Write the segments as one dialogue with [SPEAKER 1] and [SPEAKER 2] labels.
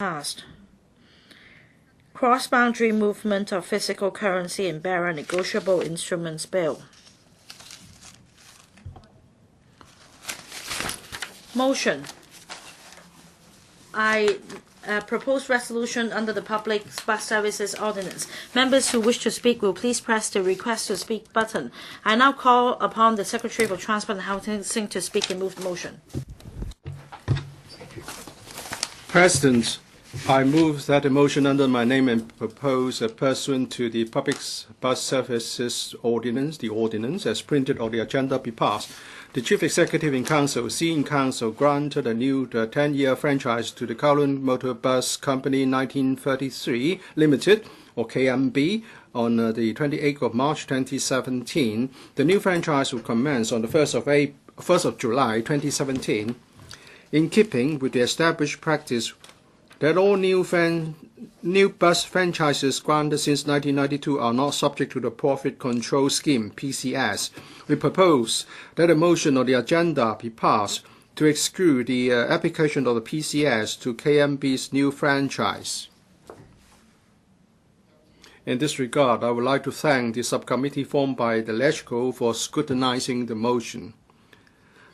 [SPEAKER 1] Passed. Cross-boundary movement of physical currency and bearer negotiable instruments bill. Motion. I propose resolution under the Public Bus Services Ordinance. Members who wish to speak will please press the Request to Speak button. I now call upon the Secretary for Transport and Housing to speak and move the motion.
[SPEAKER 2] President, I move that a motion under my name and propose pursuant to the Public Bus Services Ordinance, the ordinance as printed on the agenda, be passed. The Chief Executive in Council, in Council, granted a new 10-year franchise to the Kowloon Motor Bus Company 1933 Limited, or KMB, on the 28th of March 2017. The new franchise will commence on the 1st of July 2017. In keeping with the established practice that all new bus franchises granted since 1992 are not subject to the Profit Control Scheme, PCS, we propose that a motion on the agenda be passed to exclude the application of the PCS to KMB's new franchise. In this regard, I would like to thank the subcommittee formed by the LegCo for scrutinizing the motion.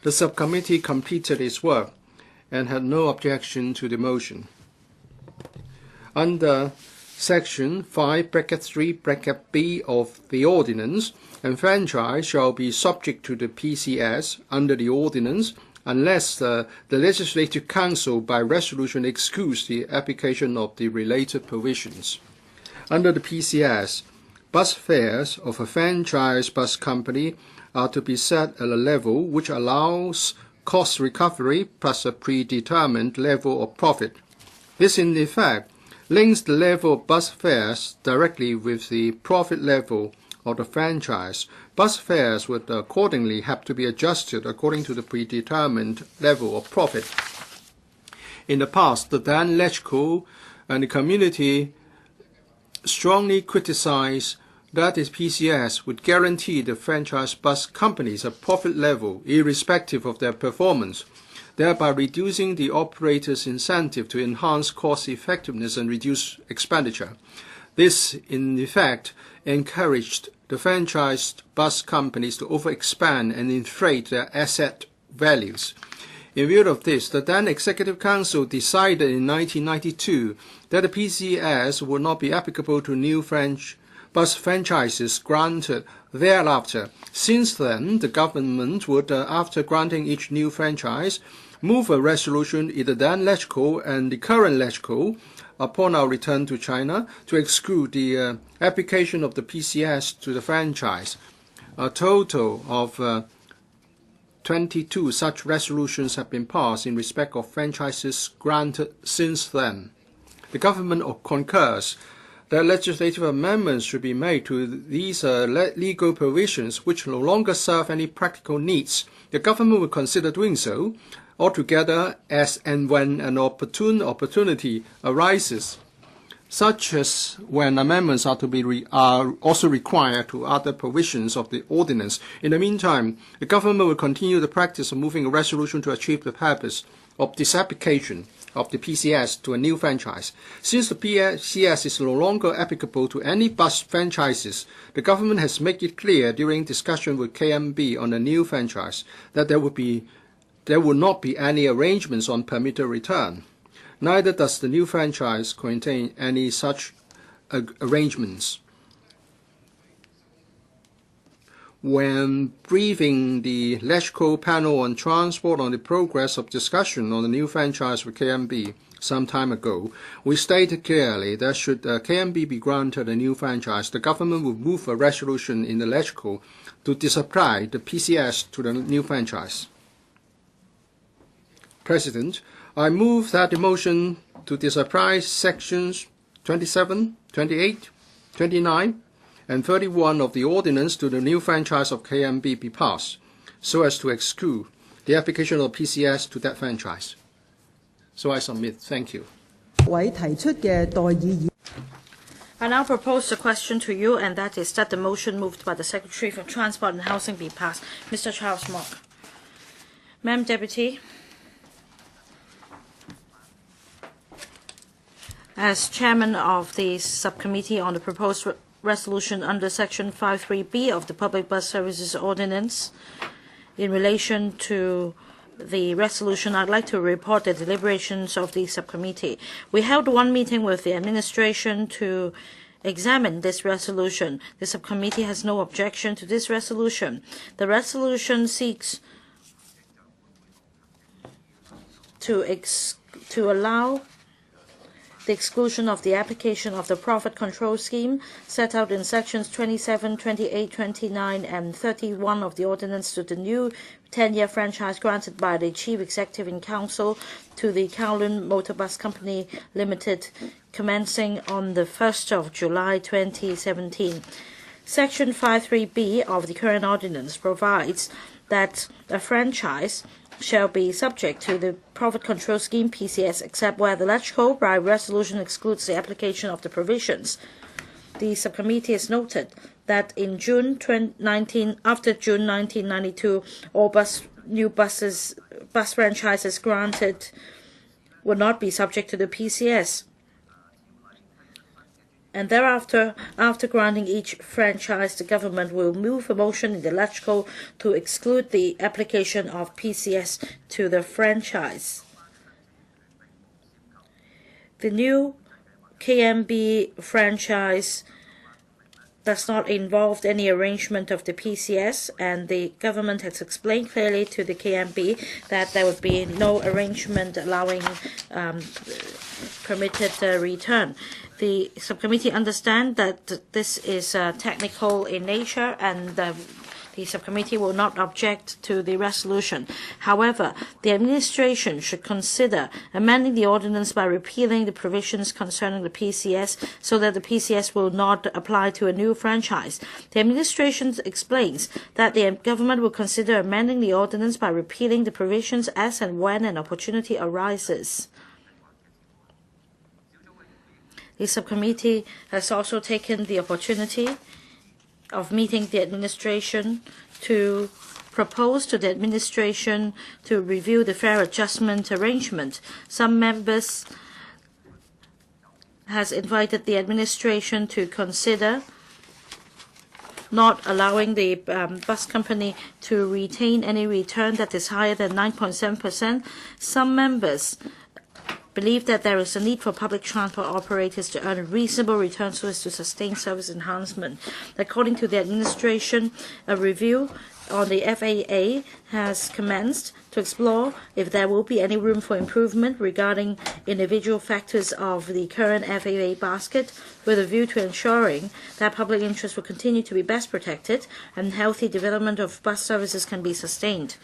[SPEAKER 2] The subcommittee completed its work and had no objection to the motion. Under Section 5(3)(b) of the Ordinance, a franchise shall be subject to the PCS under the Ordinance unless the Legislative Council by resolution excludes the application of the related provisions. Under the PCS, bus fares of a franchise bus company are to be set at a level which allows cost recovery plus a predetermined level of profit. This, in effect, links the level of bus fares directly with the profit level of the franchise. Bus fares would accordingly have to be adjusted according to the predetermined level of profit. In the past, the then LegCo and the community strongly criticized that the PCS would guarantee the franchise bus companies a profit level irrespective of their performance, thereby reducing the operator's incentive to enhance cost effectiveness and reduce expenditure. This, in effect, encouraged the franchised bus companies to overexpand and inflate their asset values. In view of this, the then Executive Council decided in 1992 that the PCS would not be applicable to new bus franchises granted thereafter. Since then, the government would, after granting each new franchise, move a resolution, either then LegCo and the current LegCo, upon our return to China, to exclude the application of the PCS to the franchise. A total of 22 such resolutions have been passed in respect of franchises granted since then. The government concurs that legislative amendments should be made to these legal provisions which no longer serve any practical needs. The government will consider doing so altogether as and when an opportunity arises, such as when amendments are also required to other provisions of the ordinance. In the meantime, the government will continue the practice of moving a resolution to achieve the purpose of disapplication of the PCS to a new franchise. Since the PCS is no longer applicable to any bus franchises, the government has made it clear during discussion with KMB on a new franchise that there will not be any arrangements on permitted return. Neither does the new franchise contain any such arrangements. When briefing the LegCo panel on transport on the progress of discussion on the new franchise with KMB some time ago, we stated clearly that should KMB be granted a new franchise, the government would move a resolution in the LegCo to disapply the PCS to the new franchise. President, I move that the motion to disapply sections 27, 28, 29, and 31 of the ordinance to the new franchise of KMB be passed, so as to exclude the application of PCS to that franchise. So I submit. Thank you.
[SPEAKER 1] I now propose the question to you, and that is that the motion moved by the Secretary for Transport and Housing be passed. Mr. Charles Mock. Madam Deputy. As chairman of the subcommittee on the proposed resolution under Section 53B of the Public Bus Services Ordinance, in relation to the resolution, I'd like to report the deliberations of the subcommittee. We held one meeting with the administration to examine this resolution. The subcommittee has no objection to this resolution. The resolution seeks to allow the exclusion of the application of the profit control scheme set out in sections 27, 28, 29, and 31 of the ordinance to the new 10-year franchise granted by the Chief Executive in Council to the Kowloon Motor Bus Company Limited, commencing on the 1st of July 2017. Section 53B of the current ordinance provides that a franchise shall be subject to the Profit Control Scheme (PCS), except where the LIL by resolution excludes the application of the provisions. The subcommittee has noted that in after June 1992, all new bus franchises granted would not be subject to the PCS. And thereafter, after granting each franchise, the government will move a motion in the LIL to exclude the application of PCS to the franchise. The new KMB franchise does not involve any arrangement of the PCS, and the government has explained clearly to the KMB that there would be no arrangement allowing permitted return. The subcommittee understands that this is technical in nature, and the subcommittee will not object to the resolution. However, the administration should consider amending the ordinance by repealing the provisions concerning the PCS so that the PCS will not apply to a new franchise. The administration explains that the government will consider amending the ordinance by repealing the provisions as and when an opportunity arises. The subcommittee has also taken the opportunity of meeting the administration to propose to the administration to review the fare adjustment arrangement. Some members has invited the administration to consider not allowing the bus company to retain any return that is higher than 9.7%. Some members believe that there is a need for public transport operators to earn a reasonable return so as to sustain service enhancement. According to the administration, a review on the FAA has commenced to explore if there will be any room for improvement regarding individual factors of the current FAA basket, with a view to ensuring that public interest will continue to be best protected and healthy development of bus services can be sustained.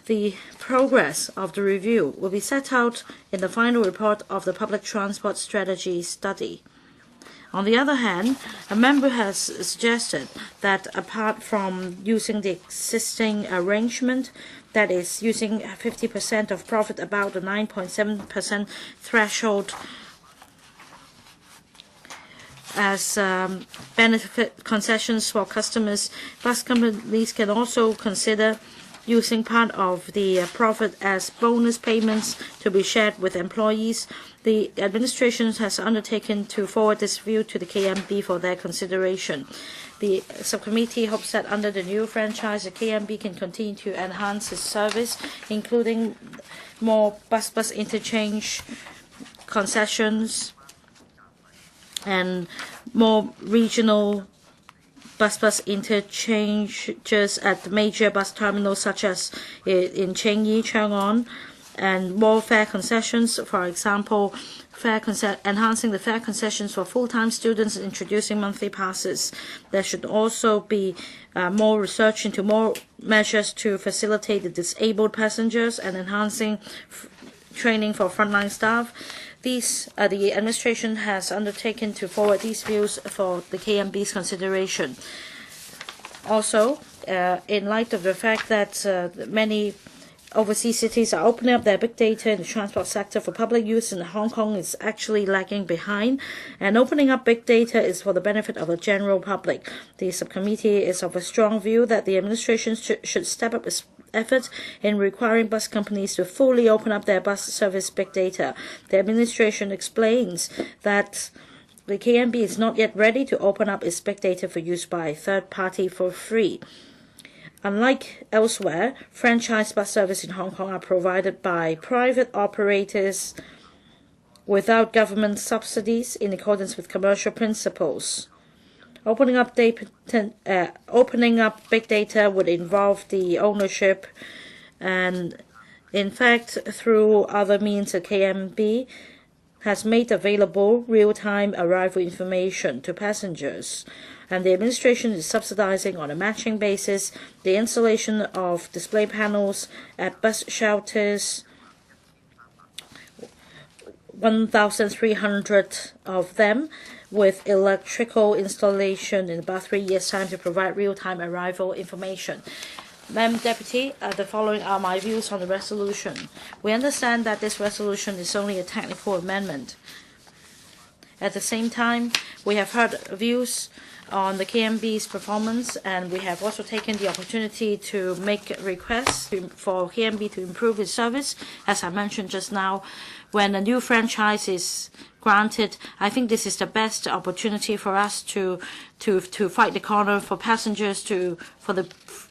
[SPEAKER 1] The progress of the review will be set out in the final report of the Public Transport Strategy Study. On the other hand, a member has suggested that apart from using the existing arrangement, that is, using 50% of profit about the 9.7% threshold as benefit concessions for customers, bus companies can also consider using part of the profit as bonus payments to be shared with employees. The administration has undertaken to forward this view to the KMB for their consideration. The subcommittee hopes that under the new franchise, the KMB can continue to enhance its service, including more bus interchange concessions and more regional bus interchanges at the major bus terminals such as in Chengyi, Chang'an, and more fare concessions, for example, enhancing the fare concessions for full-time students and introducing monthly passes. There should also be more research into more measures to facilitate the disabled passengers and enhancing training for frontline staff. The administration has undertaken to forward these views for the KMB's consideration. Also, in light of the fact that many overseas cities are opening up their big data in the transport sector for public use, and Hong Kong is actually lagging behind, and opening up big data is for the benefit of the general public. The subcommittee is of a strong view that the administration should step up its effort in requiring bus companies to fully open up their bus service big data. The administration explains that the KMB is not yet ready to open up its big data for use by a third party for free. Unlike elsewhere, franchise bus service in Hong Kong are provided by private operators without government subsidies in accordance with commercial principles. Opening up big data would involve the ownership, and in fact, through other means, the KMB has made available real-time arrival information to passengers, and the administration is subsidizing on a matching basis the installation of display panels at bus shelters, 1,300 of them, with electrical installation in about 3 years' time to provide real-time arrival information. Madam Deputy, the following are my views on the resolution. We understand that this resolution is only a technical amendment. At the same time, we have heard views on the KMB's performance, and we have also taken the opportunity to make requests for KMB to improve its service. As I mentioned just now, when a new franchise is granted, I think this is the best opportunity for us to fight the corner for passengers, for the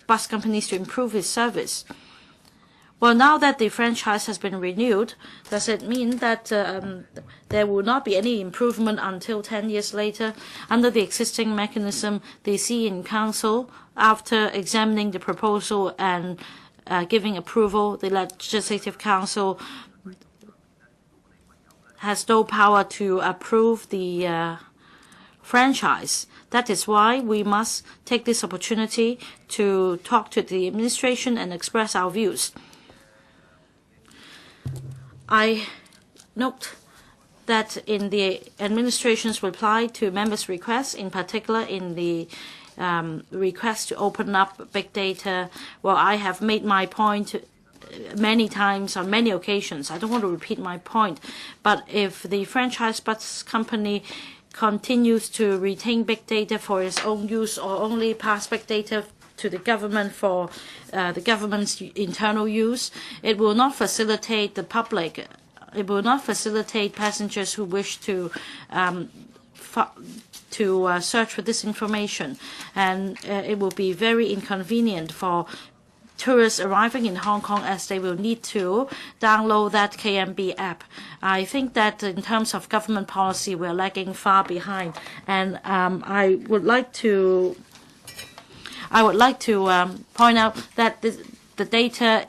[SPEAKER 1] bus companies to improve its service. Well, now that the franchise has been renewed, does it mean that there will not be any improvement until 10 years later? Under the existing mechanism, the CN Council, after examining the proposal and giving approval, the Legislative Council has no power to approve the franchise. That is why we must take this opportunity to talk to the administration and express our views. I note that in the administration's reply to members' requests, in particular in the request to open up big data, well, I have made my point many times on many occasions. I don't want to repeat my point, but if the franchise bus company continues to retain big data for its own use or only pass big data to the government for the government's internal use, it will not facilitate the public. It will not facilitate passengers who wish to search for this information, and it will be very inconvenient for tourists arriving in Hong Kong, as they will need to download that KMB app. I think that in terms of government policy, we're lagging far behind, and I would like to point out that the data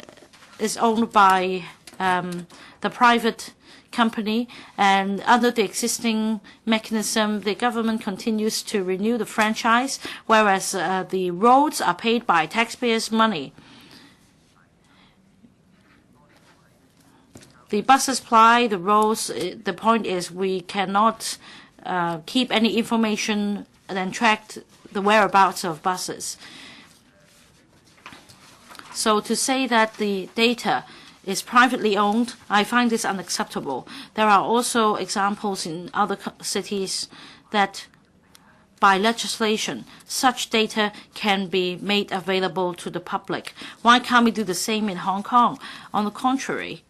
[SPEAKER 1] is owned by the private company, and under the existing mechanism, the government continues to renew the franchise, whereas the roads are paid by taxpayers' money. The buses ply the roads. The point is we cannot keep any information and then track the whereabouts of buses. So to say that the data is privately owned, I find this unacceptable. There are also examples in other cities that by legislation, such data can be made available to the public. Why can't we do the same in Hong Kong? On the contrary,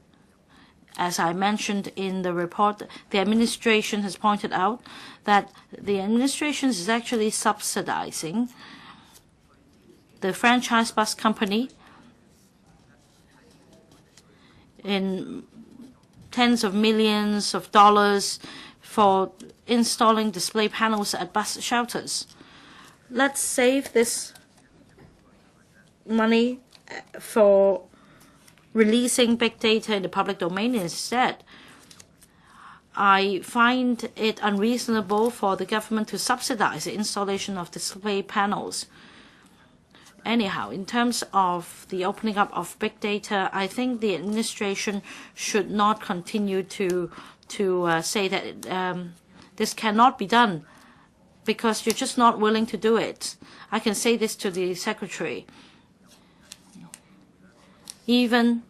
[SPEAKER 1] as I mentioned in the report, the administration has pointed out that the administration is actually subsidizing the franchise bus company in tens of millions of dollars for installing display panels at bus shelters. Let's save this money for releasing big data in the public domain instead. I find it unreasonable for the government to subsidize the installation of display panels. Anyhow, in terms of the opening up of big data, I think the administration should not continue to say that this cannot be done because you're just not willing to do it. I can say this to the Secretary. Even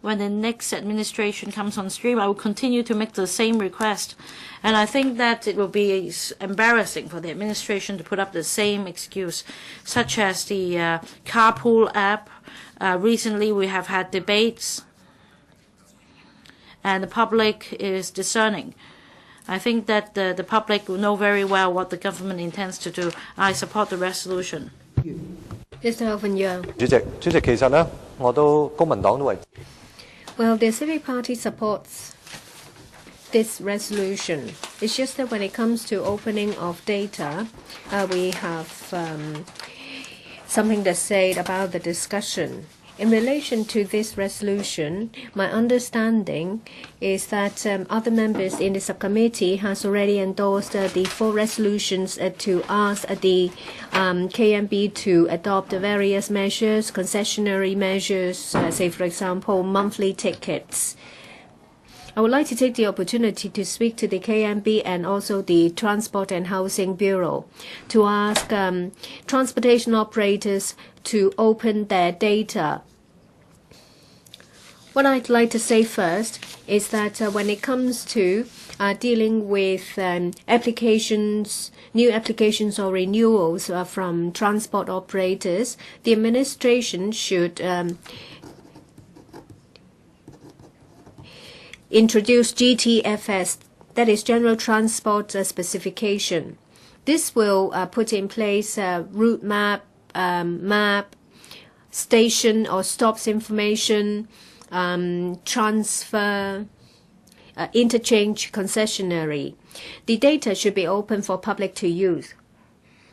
[SPEAKER 1] when the next administration comes on stream, I will continue to make the same request. And I think that it will be embarrassing for the administration to put up the same excuse, such as the carpool app. Recently, we have had debates, and the public is discerning. I think that the public will know very well what the government intends to do. I support the resolution.
[SPEAKER 3] Mr. Alvin Young.
[SPEAKER 4] 主席，其實呢，我都公民黨都為。
[SPEAKER 3] Well, the Civic Party supports this resolution. It's just that when it comes to opening of data, we have something to say about the discussion. In relation to this resolution, my understanding is that other members in the subcommittee has already endorsed the 4 resolutions to ask the KMB to adopt various measures, concessionary measures, say for example monthly tickets. I would like to take the opportunity to speak to the KMB and also the Transport and Housing Bureau to ask transportation operators to open their data. What I'd like to say first is that when it comes to dealing with applications, new applications or renewals from transport operators, the administration should introduce GTFS, that is General Transport Specification. This will put in place route map, station or stops information, transfer, interchange concessionary. The data should be open for public to use.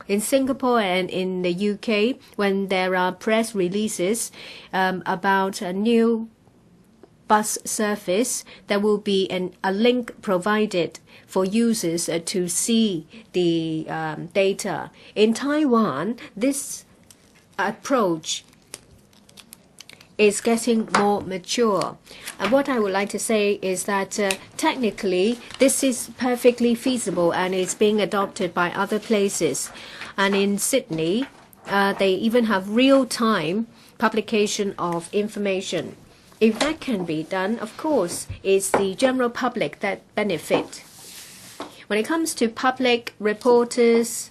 [SPEAKER 3] In Singapore and in the UK, when there are press releases about a new bus service, there will be a link provided for users to see the data. In Taiwan, this approach is getting more mature. And what I would like to say is that technically this is perfectly feasible and is being adopted by other places. And in Sydney, they even have real-time publication of information. If that can be done, of course, it's the general public that benefit. When it comes to public reporters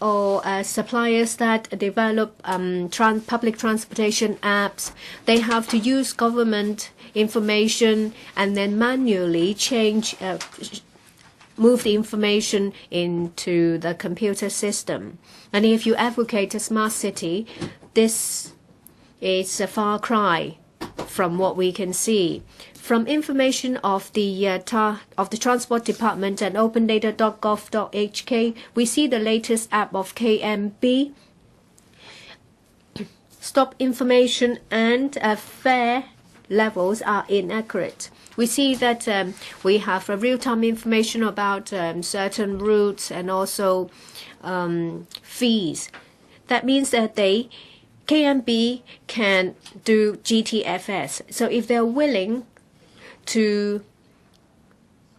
[SPEAKER 3] or suppliers that develop public transportation apps, they have to use government information and then manually move the information into the computer system. And if you advocate a smart city, this is a far cry from what we can see. From information of the Transport Department and opendata.gov.hk, we see the latest app of KMB. Stop information and fare levels are inaccurate. We see that we have real-time information about certain routes and also fees. That means that KMB can do GTFS. So if they're willing to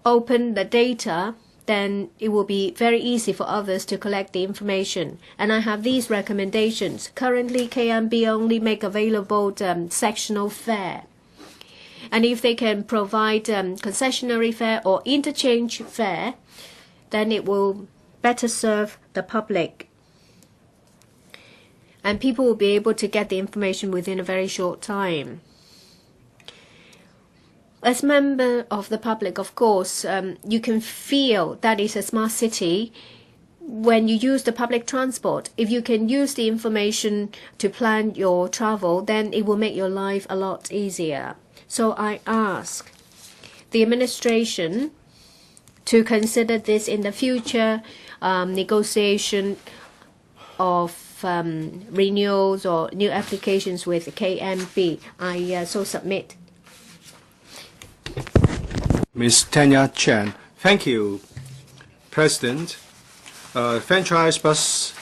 [SPEAKER 3] open the data, then it will be very easy for others to collect the information. And I have these recommendations. Currently, KMB only make available sectional fare. And if they can provide concessionary fare or interchange fare, then it will better serve the public. And people will be able to get the information within a very short time. As member of the public, of course, you can feel that it's a smart city when you use the public transport. If you can use the information to plan your travel, then it will make your life a lot easier. So I ask the administration to consider this in the future negotiation of renewals or new applications with KMB. I so submit.
[SPEAKER 2] Ms. Tanya Chen. Thank you, President. Franchise bus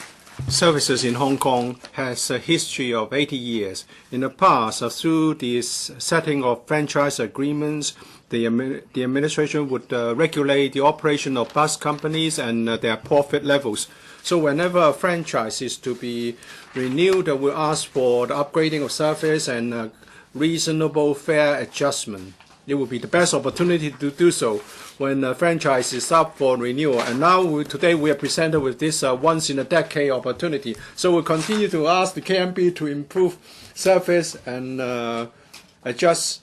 [SPEAKER 2] services in Hong Kong has a history of 80 years. In the past, through this setting of franchise agreements, the administration would regulate the operation of bus companies and their profit levels. So whenever a franchise is to be renewed, we'll ask for the upgrading of service and reasonable fare adjustment. It will be the best opportunity to do so when a franchise is up for renewal. And now today we are presented with this once-in-a-decade opportunity. So we'll continue to ask the KMB to improve service and adjust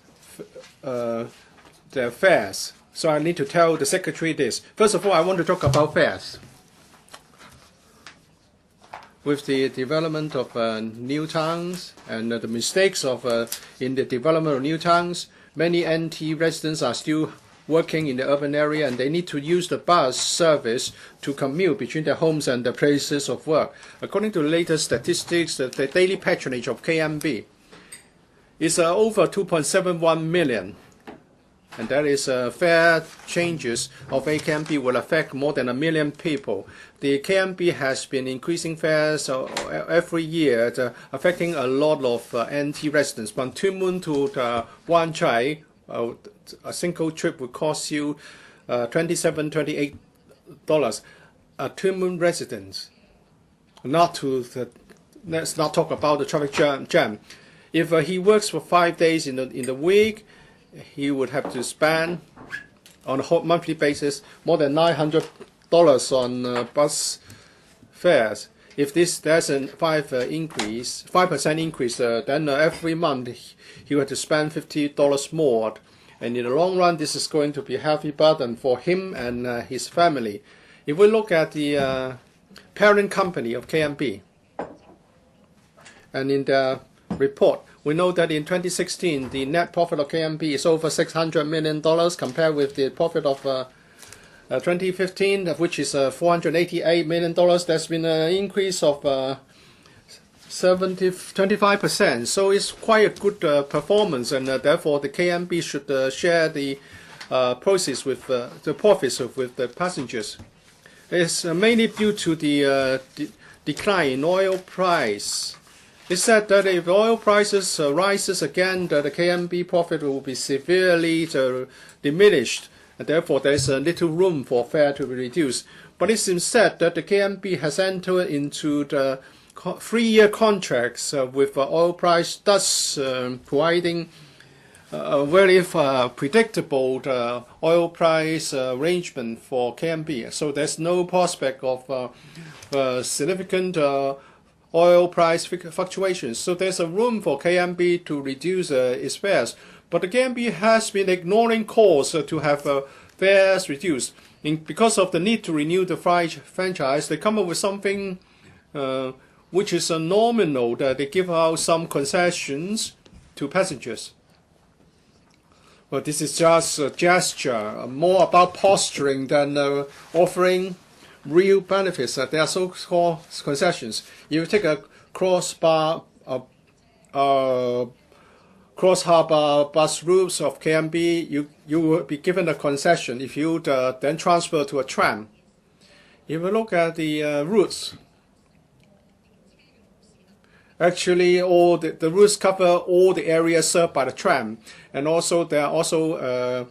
[SPEAKER 2] their fares. So I need to tell the Secretary this. First of all, I want to talk about fares. With the development of new towns and the mistakes of in the development of new towns, many NT residents are still working in the urban area, and they need to use the bus service to commute between their homes and their places of work. According to the latest statistics, the daily patronage of KMB is over 2.71 million. And that is fare changes of KMB will affect more than 1 million people. The KMB has been increasing fares every year, affecting a lot of NT residents. From Tuen Mun to Wan Chai, a single trip would cost you $27–28. A Tuen Mun resident, let's not talk about the traffic jam. If he works for 5 days in the week, he would have to spend on a monthly basis more than $900 on bus fares. If there's a 5% increase, then every month he would have to spend $50 more. And in the long run, this is going to be a heavy burden for him and his family. If we look at the parent company of KMB, and in the report, we know that in 2016, the net profit of KMB is over $600 million compared with the profit of 2015, which is $488 million. There's been an increase of 25%. So it's quite a good performance, and therefore the KMB should share the proceeds with the profits with the passengers. It's mainly due to the decline in oil price. It's said that if oil prices rises again, that the KMB profit will be severely diminished, and therefore there's little room for fare to be reduced. But it seems said that the KMB has entered into the 3-year contracts with oil price, thus providing a very predictable oil price arrangement for KMB. So there's no prospect of significant oil price fluctuations. So there's a room for KMB to reduce its fares. But the KMB has been ignoring calls to have fares reduced. Because of the need to renew the franchise, they come up with something which is nominal, that they give out some concessions to passengers. Well, this is just a gesture, more about posturing than offering real benefits. There are so-called concessions. If you take a cross-harbor bus routes of KMB, you will be given a concession if you then transfer to a tram. If you look at the routes, actually all the routes cover all the areas served by the tram, and also there are also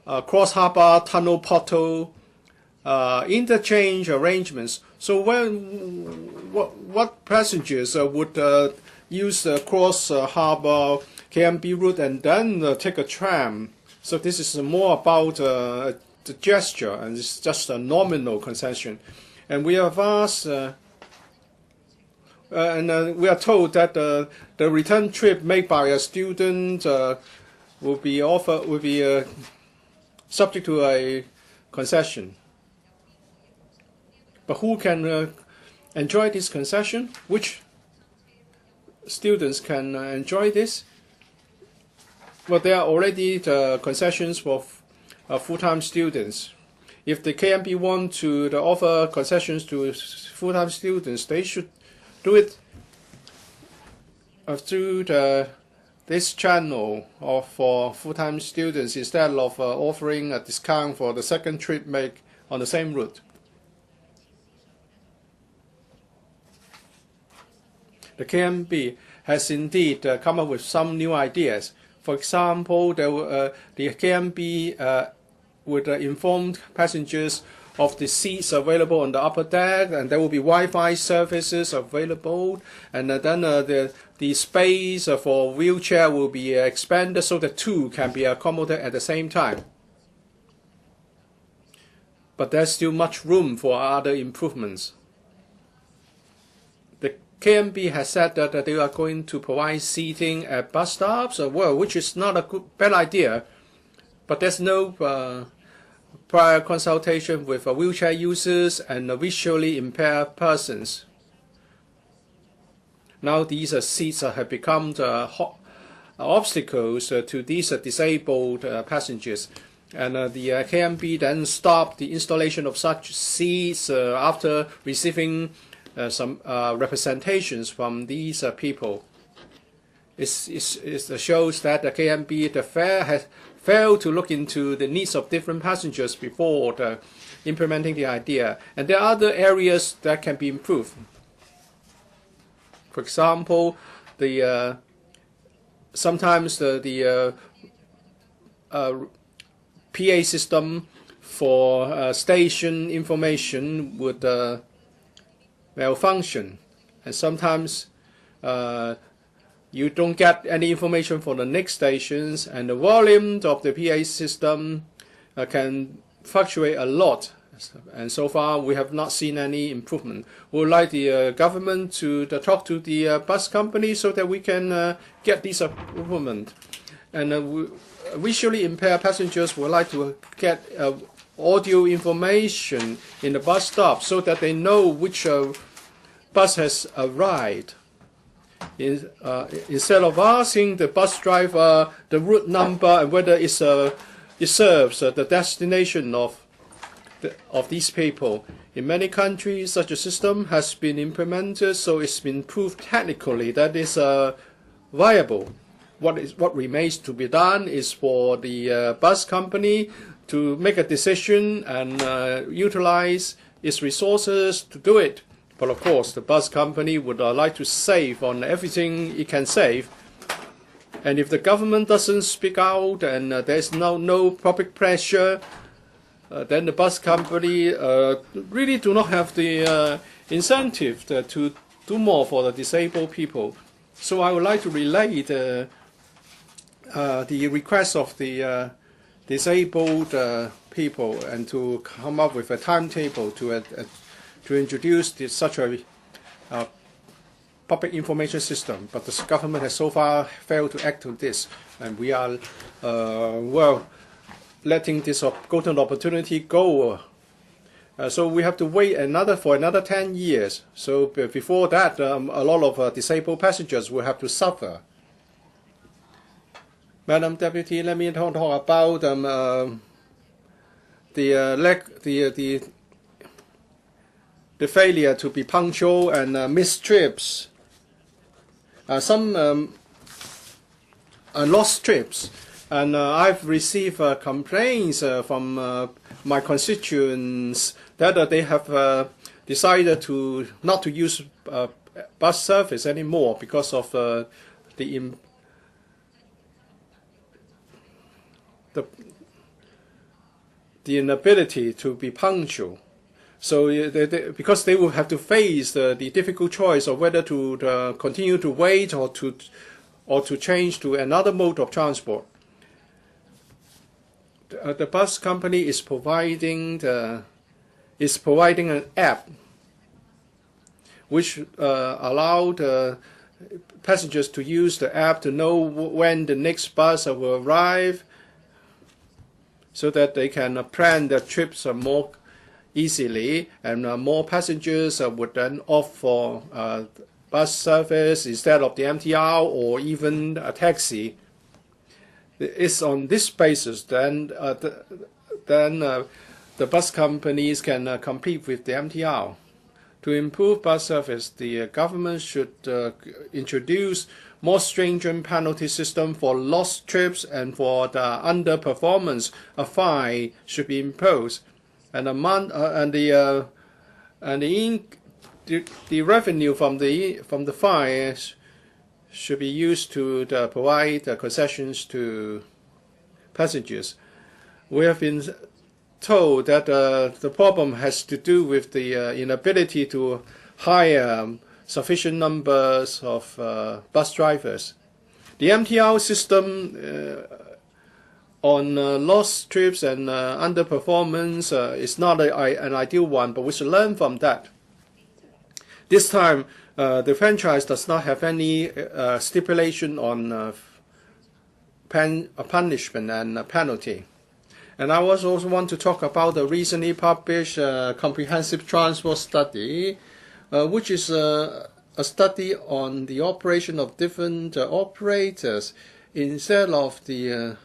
[SPEAKER 2] cross-harbor tunnel portal interchange arrangements. So what passengers would use the cross-harbor KMB route and then take a tram? So this is more about the gesture, and it's just a nominal concession. And we have asked, and we are told that the return trip made by a student will be subject to a concession. But who can enjoy this concession? Which students can enjoy this? Well, there are already the concessions for full-time students. If the KMB want to offer concessions to full-time students, they should do it through this channel for full-time students instead of offering a discount for the second trip made on the same route. The KMB has indeed come up with some new ideas. For example, the KMB would inform passengers of the seats available on the upper deck, and there will be Wi-Fi services available, and then the space for wheelchair will be expanded so that two can be accommodated at the same time. But there's still much room for other improvements. The KMB has said that they are going to provide seating at bus stops, well, which is not a bad idea, but there's no prior consultation with wheelchair users and visually impaired persons. Now these seats have become obstacles to these disabled passengers. And the KMB then stopped the installation of such seats after receiving some representations from these people. It shows that the KMB, the fare, has failed to look into the needs of different passengers before implementing the idea. And there are other areas that can be improved. For example, sometimes the PA system for station information would malfunction, and sometimes you don't get any information for the next stations, and the volume of the PA system can fluctuate a lot. And so far, we have not seen any improvement. We would like the government to talk to the bus company so that we can get this improvement. And visually impaired passengers would like to get audio information in the bus stop so that they know which bus has arrived. Instead of asking the bus driver the route number and whether it serves the destination of these people. In many countries, such a system has been implemented, so it's been proved technically that it's viable. What remains to be done is for the bus company to make a decision and utilize its resources to do it. But of course, the bus company would like to save on everything it can save. And if the government doesn't speak out and there's no public pressure, then the bus company really do not have the incentive to do more for the disabled people. So I would like to relay the request of the disabled people and to come up with a timetable to introduce such a public information system. But the government has so far failed to act on this, and we are letting this golden opportunity go. So we have to wait for another 10 years. So before that, a lot of disabled passengers will have to suffer. Madam Deputy, let me talk about the failure to be punctual and miss trips. Some lost trips. And I've received complaints from my constituents that they have decided not to use bus service anymore because of the inability to be punctual. So because they will have to face the difficult choice of whether to continue to wait or to change to another mode of transport. The bus company is providing an app which allowed passengers to use the app to know when the next bus will arrive, so that they can plan their trips more easily, and more passengers would then opt for bus service instead of the MTR or even a taxi. It's on this basis then the bus companies can compete with the MTR. To improve bus service, the government should introduce more stringent penalty system for lost trips, and for the underperformance, a fine should be imposed. And the revenue from the fine should be used to provide concessions to passengers. We have been told that the problem has to do with the inability to hire sufficient numbers of bus drivers. The MTR system on lost trips and underperformance is not an ideal one, but we should learn from that. This time, the franchise does not have any stipulation on punishment and penalty. And I also want to talk about the recently published comprehensive transport study, which is a study on the operation of different operators instead of the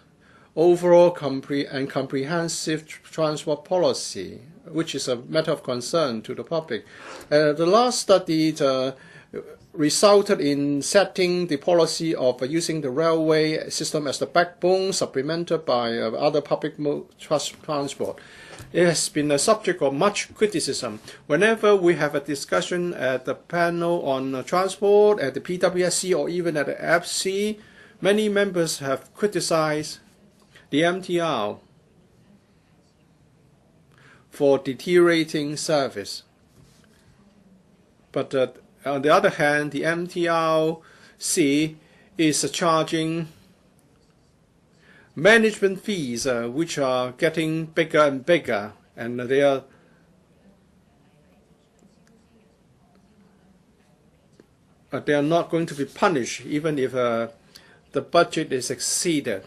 [SPEAKER 2] overall comprehensive transport policy, which is a matter of concern to the public. The last study resulted in setting the policy of using the railway system as the backbone, supplemented by other public transport. It has been a subject of much criticism. Whenever we have a discussion at the panel on transport, at the PWSC, or even at the FC, many members have criticized the MTR for deteriorating service. But on the other hand, the MTRC is charging management fees which are getting bigger and bigger, and they are not going to be punished even if the budget is exceeded.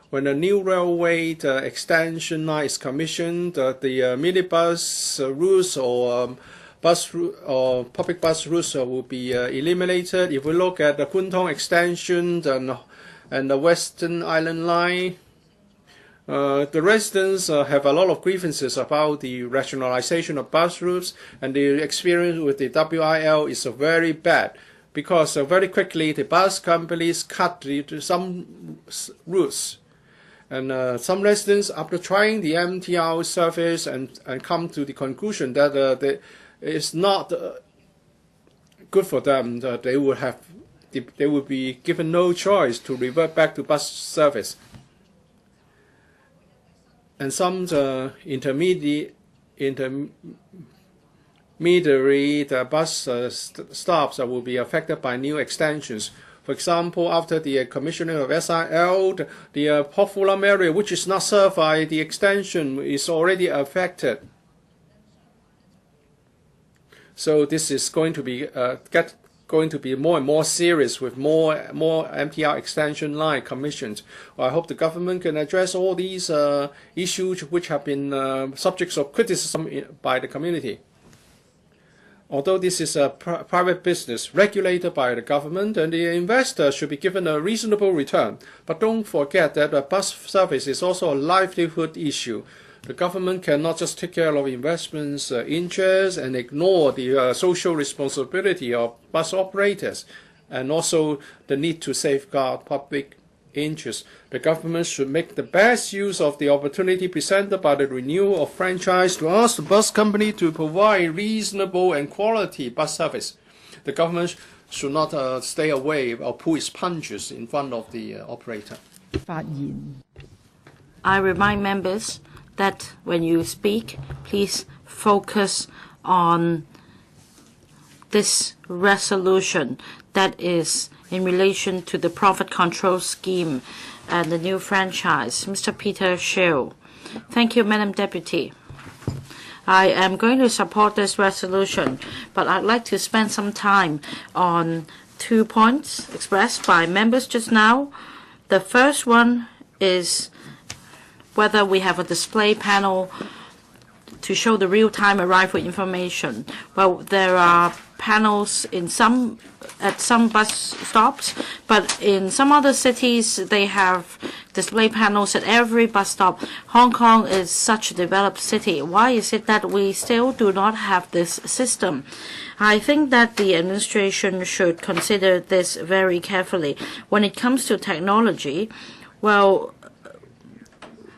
[SPEAKER 2] When a new railway extension line is commissioned, the minibus routes or public bus routes will be eliminated. If we look at the Kwun extension and the Western Island Line, the residents have a lot of grievances about the rationalization of bus routes, and the experience with the WIL is very bad, because very quickly the bus companies cut some routes. And some residents, after trying the MTR service and come to the conclusion that it's not good for them, that they would be given no choice to revert back to bus service. And some intermediary bus stops will be affected by new extensions. For example, after the commissioning of SIL, the Popular area, which is not served by the extension, is already affected. So this is going to be more and more serious with more MTR extension line commissioned. I hope the government can address all these issues which have been subjects of criticism by the community. Although this is a private business regulated by the government, and the investor should be given a reasonable return. But don't forget that bus service is also a livelihood issue. The government cannot just take care of investments, interests, and ignore the social responsibility of bus operators, and also the need to safeguard public interest. The government should make the best use of the opportunity presented by the renewal of franchise to ask the bus company to provide reasonable and quality bus service. The government should not stay away or pull its punches in front of the operator.
[SPEAKER 1] I remind members that when you speak, please focus on this resolution that is in relation to the profit control scheme and the new franchise. Mr. Peter Shill. Thank you, Madam Deputy. I am going to support this resolution, but I'd like to spend some time on 2 points expressed by members just now. The first one is whether we have a display panel to show the real-time arrival information. Well, there are panels at some bus stops, but in some other cities they have display panels at every bus stop. Hong Kong is such a developed city. Why is it that we still do not have this system? I think that the administration should consider this very carefully. When it comes to technology, well,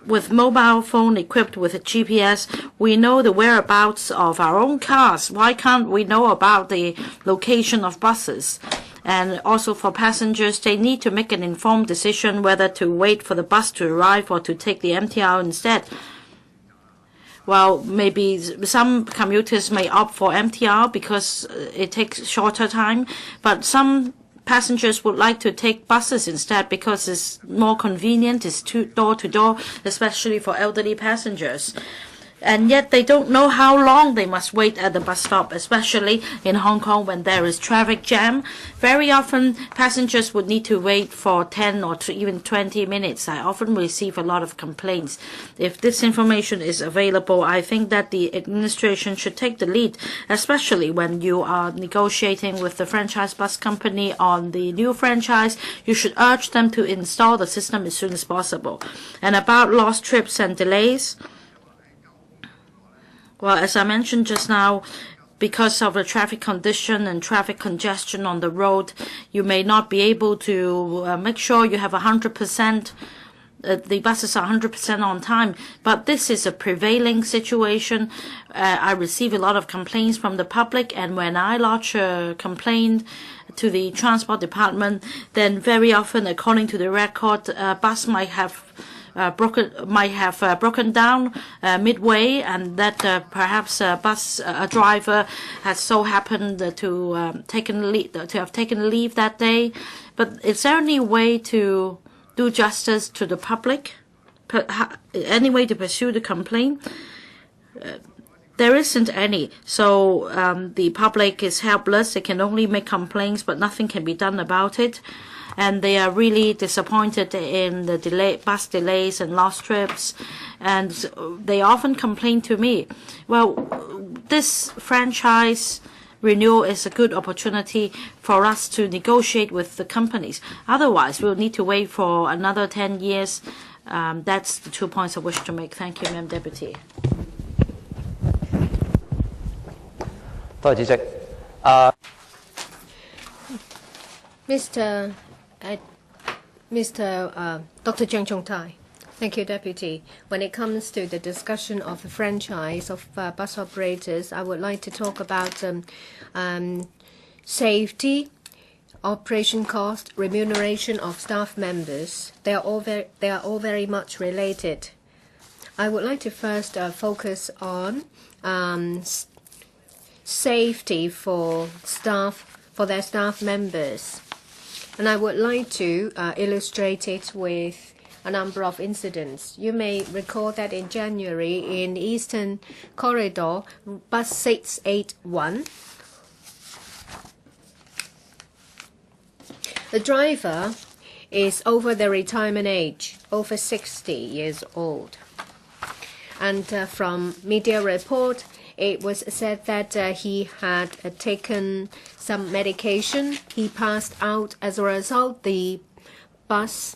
[SPEAKER 1] with mobile phone equipped with a GPS, we know the whereabouts of our own cars. Why can't we know about the location of buses? And also for passengers, they need to make an informed decision whether to wait for the bus to arrive or to take the MTR instead. Well, maybe some commuters may opt for MTR because it takes shorter time, but some passengers would like to take buses instead because it's more convenient, it's door to door, especially for elderly passengers. And yet they don't know how long they must wait at the bus stop, especially in Hong Kong when there is traffic jam. Very often, passengers would need to wait for 10 or even 20 minutes. I often receive a lot of complaints. If this information is available, I think that the administration should take the lead, especially when you are negotiating with the franchise bus company on the new franchise. You should urge them to install the system as soon as possible. And about lost trips and delays, well, as I mentioned just now, because of the traffic condition and traffic congestion on the road, you may not be able to make sure you have 100%, the buses are 100% on time. But this is a prevailing situation. I receive a lot of complaints from the public, and when I lodge a complaint to the transport department, then very often, according to the record, a bus might have broken down midway, and that perhaps a driver has so happened to have taken leave that day. But is there any way to do justice to the public? Any way to pursue the complaint? There isn't any. So the public is helpless. They can only make complaints, but nothing can be done about it. And they are really disappointed in the bus delays and lost trips, and they often complain to me. Well, this franchise renewal is a good opportunity for us to negotiate with the companies. Otherwise, we'll need to wait for another 10 years. That's the 2 points I wish to make. Thank you, Madam Deputy.
[SPEAKER 4] 多謝主席。
[SPEAKER 3] Dr. Jiang Chongtai. Thank you, Deputy. When it comes to the discussion of the franchise of bus operators, I would like to talk about safety, operation cost, remuneration of staff members. They are all very much related. I would like to first focus on safety for their staff members. And I would like to illustrate it with a number of incidents. You may recall that in January in Eastern Corridor, bus 681, the driver is over the retirement age, over 60 years old. And from media report, it was said that he had taken some medication. He passed out. As a result, the bus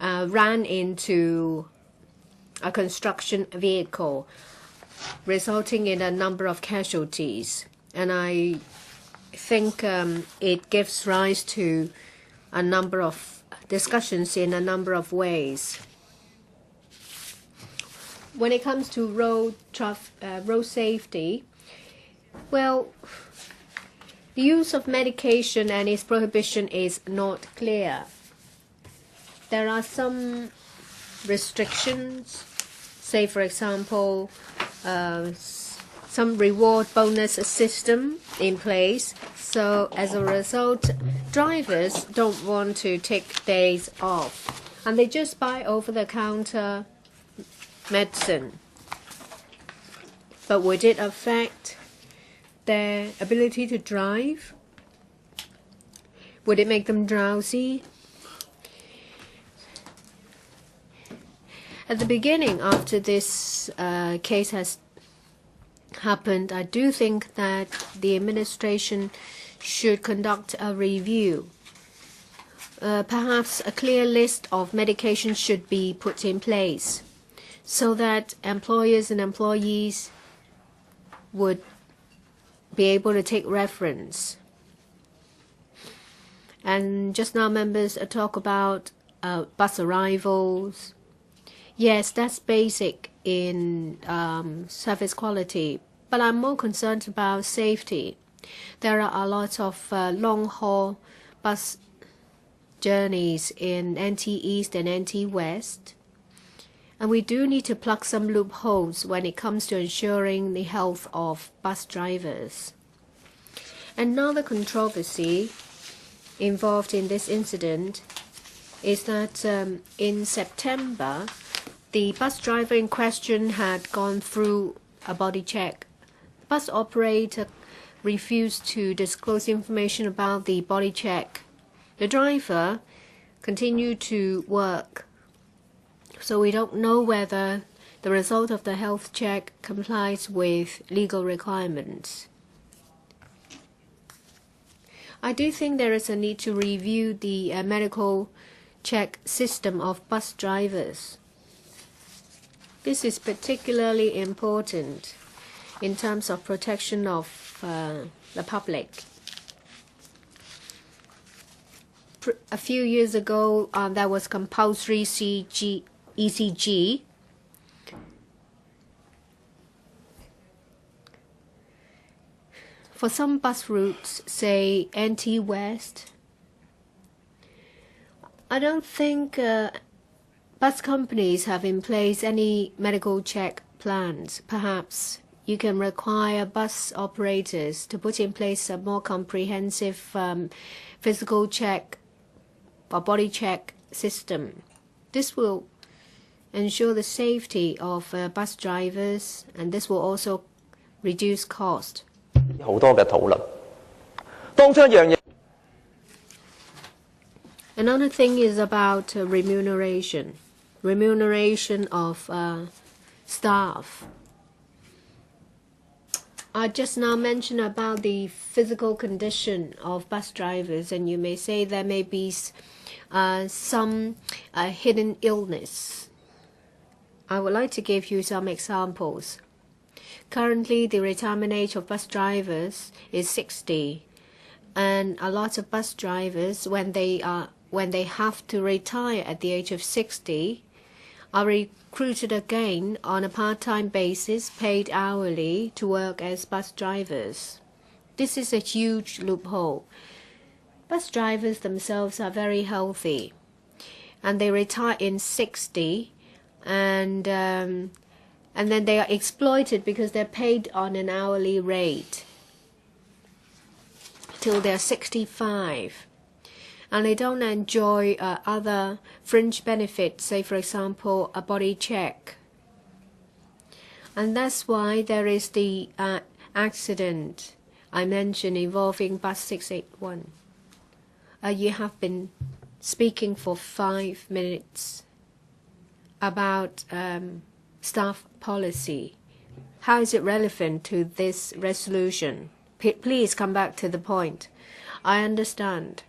[SPEAKER 3] ran into a construction vehicle, resulting in a number of casualties. And I think it gives rise to a number of discussions in a number of ways. When it comes to road safety, well, the use of medication and its prohibition is not clear. There are some restrictions, say for example, some reward bonus system in place. So as a result, drivers don't want to take days off, and they just buy over-the-counter medicine. But would it affect their ability to drive? Would it make them drowsy? At the beginning, after this case has happened, I do think that the administration should conduct a review. Perhaps a clear list of medications should be put in place, so that employers and employees would be able to take reference. And just now members talk about bus arrivals. Yes, that's basic in service quality, but I'm more concerned about safety. There are a lot of long-haul bus journeys in NT East and NT West. And we do need to plug some loopholes when it comes to ensuring the health of bus drivers. Another controversy involved in this incident is that in September, the bus driver in question had gone through a body check. Bus operator refused to disclose information about the body check. The driver continued to work, so we don't know whether the result of the health check complies with legal requirements. I do think there is a need to review the medical check system of bus drivers. This is particularly important in terms of protection of the public. A few years ago, there was compulsory ECG. For some bus routes, say NT-West, I don't think bus companies have in place any medical check plans. Perhaps you can require bus operators to put in place a more comprehensive physical check or body check system. This will ensure the safety of bus drivers, and this will also reduce cost.
[SPEAKER 4] 好多嘅討論，當將一樣嘢。
[SPEAKER 3] Another thing is about remuneration of staff. I just now mentioned about the physical condition of bus drivers, and you may say there may be some hidden illness. I would like to give you some examples. Currently, the retirement age of bus drivers is 60, and a lot of bus drivers, when they have to retire at the age of 60, are recruited again on a part-time basis, paid hourly, to work as bus drivers. This is a huge loophole. Bus drivers themselves are very healthy, and they retire in 60, and then they are exploited because they're paid on an hourly rate till they're 65. And they don't enjoy other fringe benefits, say, for example, a body check. And that's why there is the accident I mentioned involving bus 681. You have been speaking for 5 minutes about staff policy. How is it relevant to this resolution? Please come back to the point. I understand.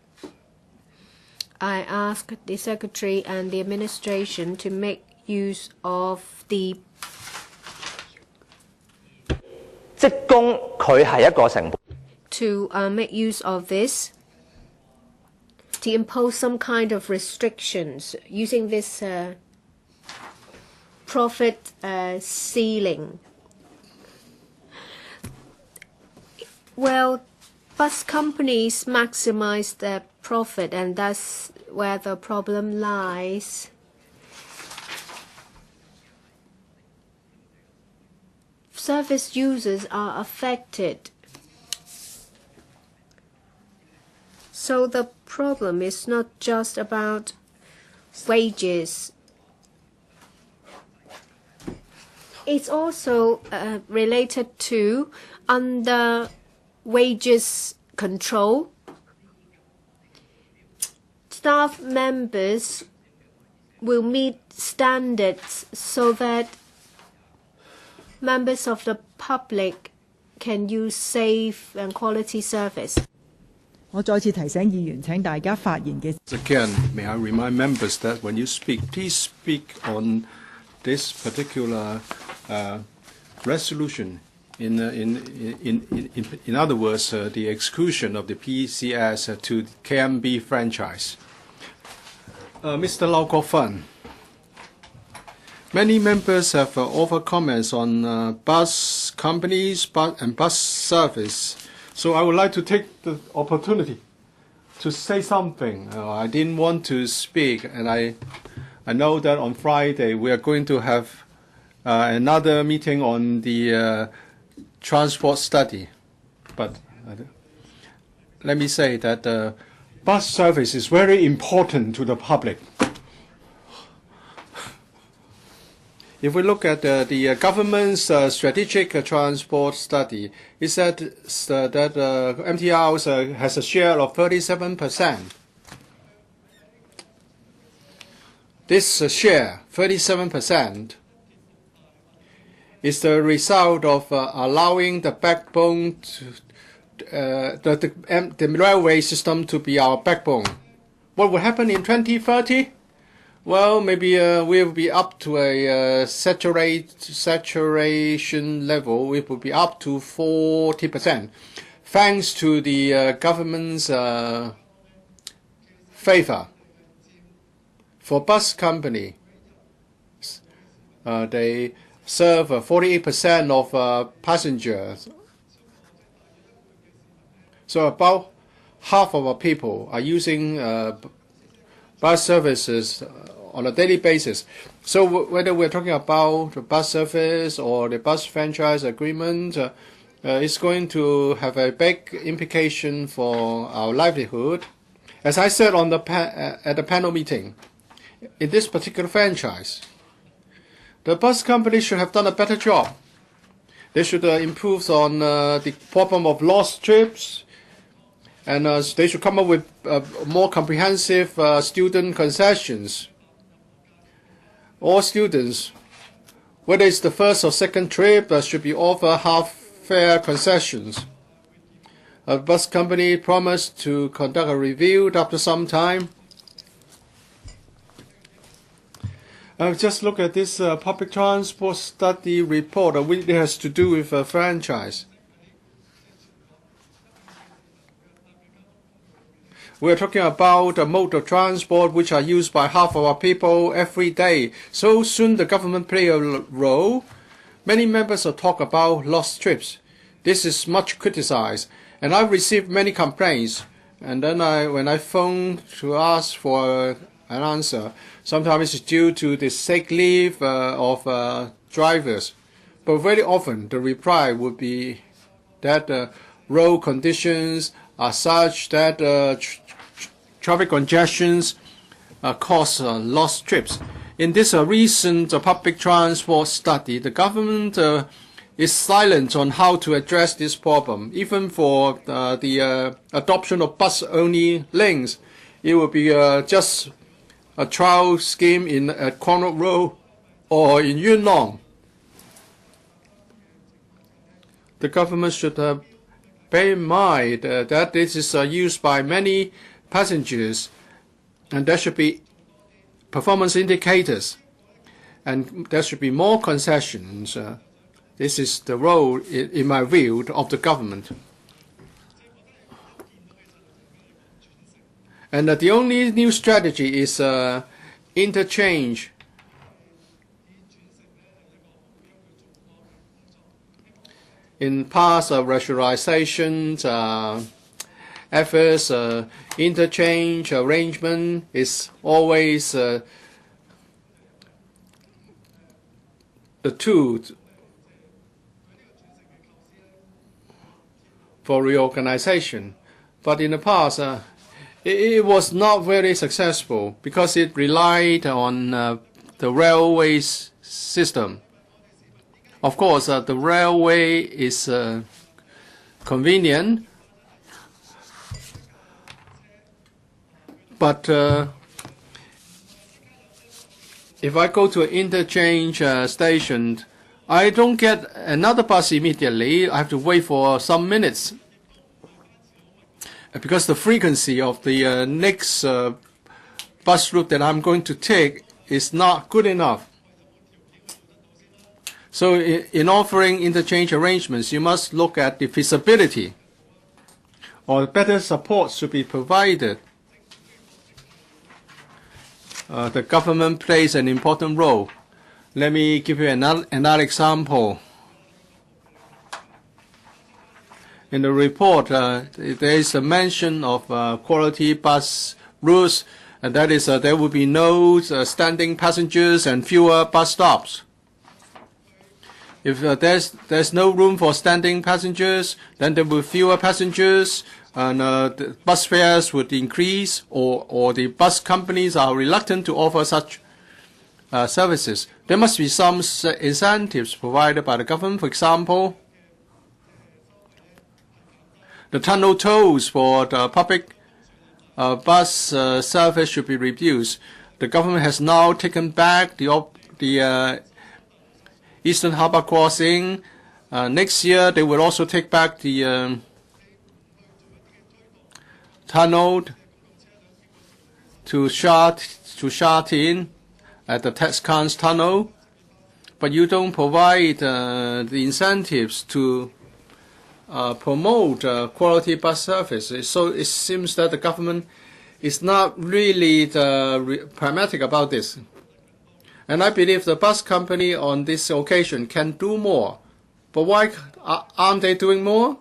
[SPEAKER 3] I ask the Secretary and the Administration to make use of the
[SPEAKER 4] 職工佢係一個成本。
[SPEAKER 3] to make use of this, to impose some kind of restrictions using this profit ceiling. Well, bus companies maximize their profit, and that's where the problem lies. Service users are affected. So the problem is not just about wages. It's also related to under wages control. Staff members will meet standards so that members of the public can use safe and quality service.
[SPEAKER 5] 我再次提醒議員，請大家發言嘅。
[SPEAKER 2] Again, may I remind members that when you speak, please speak on this particular resolution. In other words, the exclusion of the PCS to KMB franchise. Mr. Lau Kok-Fan, many members have offered comments on bus companies and bus service. So I would like to take the opportunity to say something. I didn't want to speak, and I I know that on Friday we are going to have another meeting on the transport study. But let me say that bus service is very important to the public. If we look at the government's strategic transport study, it said that MTR has a share of 37%. This share, 37%, is the result of allowing the backbone the railway system to be our backbone. What will happen in 2030? Well, maybe we will be up to a saturation level. It will be up to 40%, thanks to the government's favor. For bus company, they serve 48% of passengers. So about half of our people are using bus services on a daily basis. So whether we're talking about the bus service or the bus franchise agreement, it's going to have a big implication for our livelihood. As I said on the at the panel meeting, in this particular franchise, the bus company should have done a better job. They should improve on the problem of lost trips, and they should come up with more comprehensive student concessions. All students, whether it's the first or second trip, should be offered half-fare concessions. A bus company promised to conduct a review after some time. Just look at this public transport study report. It has to do with a franchise. We're talking about a mode of transport which are used by half of our people every day. So soon the government play a role. Many members will talk about lost trips. This is much criticized, and I've received many complaints. And then when I phone to ask for an answer, sometimes it's due to the sick leave of drivers. But very often the reply would be that road conditions are such that traffic congestions cause lost trips. In this recent public transport study, the government is silent on how to address this problem. Even for the adoption of bus-only lanes, it will be just a trial scheme at Kowloon Road or in Yuen Long. The government should bear in mind that this is used by many passengers, and there should be performance indicators, and there should be more concessions. This is the role, in my view, of the government. And the only new strategy is interchange. In past rationalizations, efforts, interchange arrangement is always the tool for reorganization. But in the past, it was not very successful because it relied on the railway system. Of course, the railway is convenient, but if I go to an interchange station, I don't get another bus immediately. I have to wait for some minutes because the frequency of the next bus route that I'm going to take is not good enough. So in offering interchange arrangements, you must look at the feasibility, or better support should be provided. The government plays an important role. Let me give you another example. In the report, there is a mention of quality bus routes and that is there will be no standing passengers and fewer bus stops. If there's no room for standing passengers, then there will be fewer passengers, and the bus fares would increase, or the bus companies are reluctant to offer such services. There must be some incentives provided by the government. For example, the tunnel tolls for the public bus service should be reduced. The government has now taken back the Eastern Harbour Crossing. Next year, they will also take back the tunnel to Sha Tin at the Texcans Tunnel, but you don't provide the incentives to promote quality bus service. So it seems that the government is not really pragmatic about this. And I believe the bus company on this occasion can do more. But why aren't they doing more?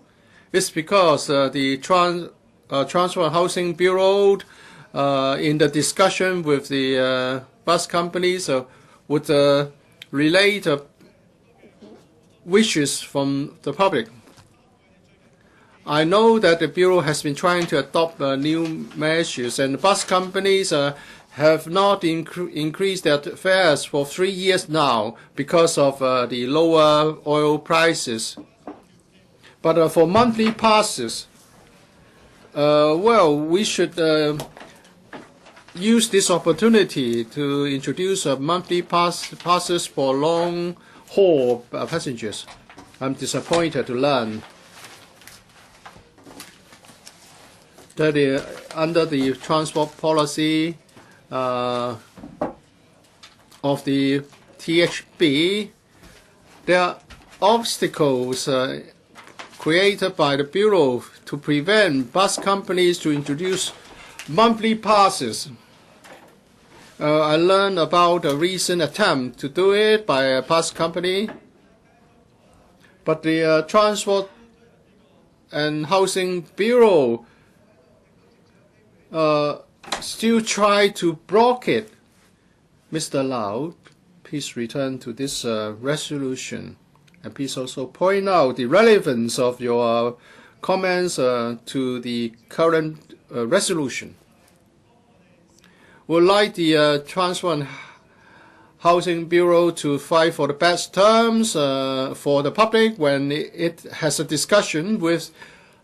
[SPEAKER 2] It's because the Transport and Housing Bureau, in the discussion with the bus companies, would relate wishes from the public. I know that the Bureau has been trying to adopt new measures, and the bus companies have not increased their fares for 3 years now because of the lower oil prices. But for monthly passes, well, we should use this opportunity to introduce monthly passes for long-haul passengers. I'm disappointed to learn that under the transport policy of the THB, there are obstacles created by the Bureau to prevent bus companies to introduce monthly passes. I learned about a recent attempt to do it by a bus company, but the Transport and Housing Bureau still try to block it. Mr. Lau, please return to this resolution, and please also point out the relevance of your comments to the current resolution. Would like the Transport and Housing Bureau to fight for the best terms for the public when it has a discussion with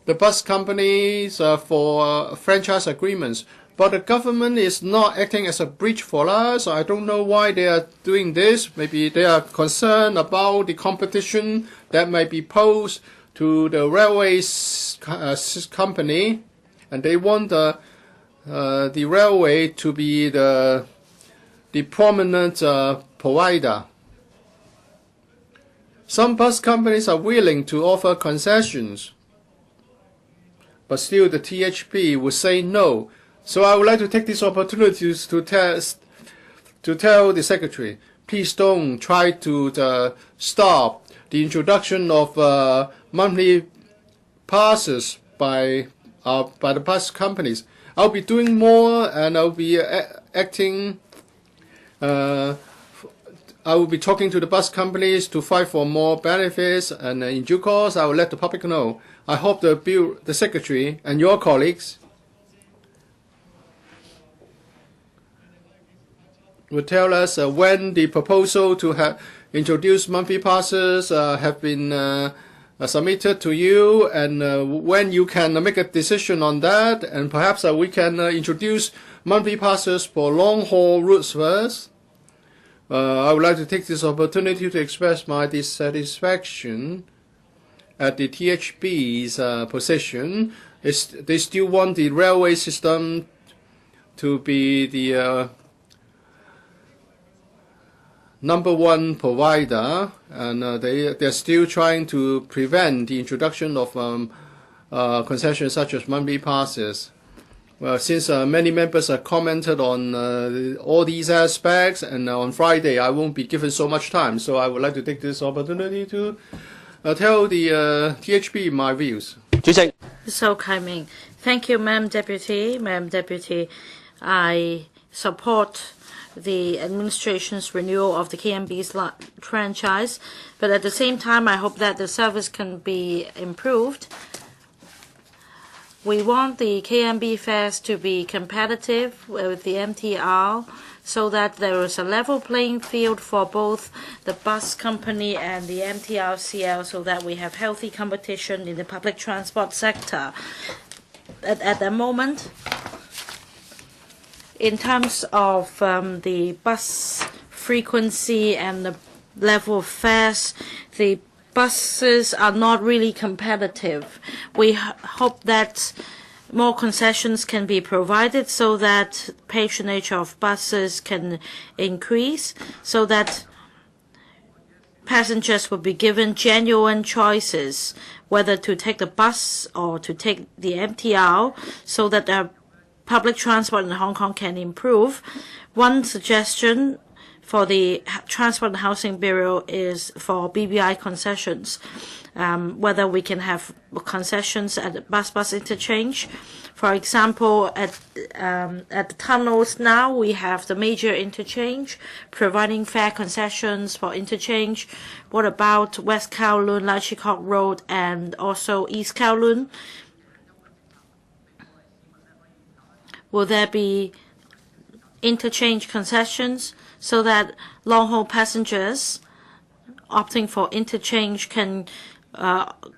[SPEAKER 2] the bus companies for franchise agreements. But the government is not acting as a bridge for us. I don't know why they are doing this. Maybe they are concerned about the competition that may be posed to the railways company, and they want the railway to be the prominent provider. Some bus companies are willing to offer concessions, but still the THB would say no. So I would like to take this opportunity to tell the Secretary, please don't try to stop the introduction of monthly passes by the bus companies. I'll be doing more, and I'll be acting. I will be talking to the bus companies to fight for more benefits, and in due course, I will let the public know. I hope the Secretary and your colleagues will tell us when the proposal to have introduced monthly passes have been submitted to you, and when you can make a decision on that, and perhaps we can introduce monthly passes for long-haul routes first. I would like to take this opportunity to express my dissatisfaction at the THB's position. They still want the railway system to be the number one provider, and they're still trying to prevent the introduction of concessions such as monthly passes. Well, since many members have commented on all these aspects, and on Friday I won't be given so much time, so I would like to take this opportunity to tell the THB my views.
[SPEAKER 1] So Kai Ming, thank you, Madam Deputy. I support the administration's renewal of the KMB's franchise, but at the same time, I hope that the service can be improved. We want the KMB fares to be competitive with the MTR so that there is a level playing field for both the bus company and the MTRCL so that we have healthy competition in the public transport sector. At the moment, in terms of the bus frequency and the level of fares, the buses are not really competitive. We hope that more concessions can be provided so that patronage of buses can increase, so that passengers will be given genuine choices whether to take the bus or to take the MTR, so that the public transport in Hong Kong can improve. One suggestion for the Transport and Housing Bureau is for BBI concessions, whether we can have concessions at the bus interchange. For example, at the tunnels now, we have the major interchange providing fare concessions for interchange. What about West Kowloon, Lai Chi Kok Road, and also East Kowloon? Will there be interchange concessions so that long-haul passengers opting for interchange can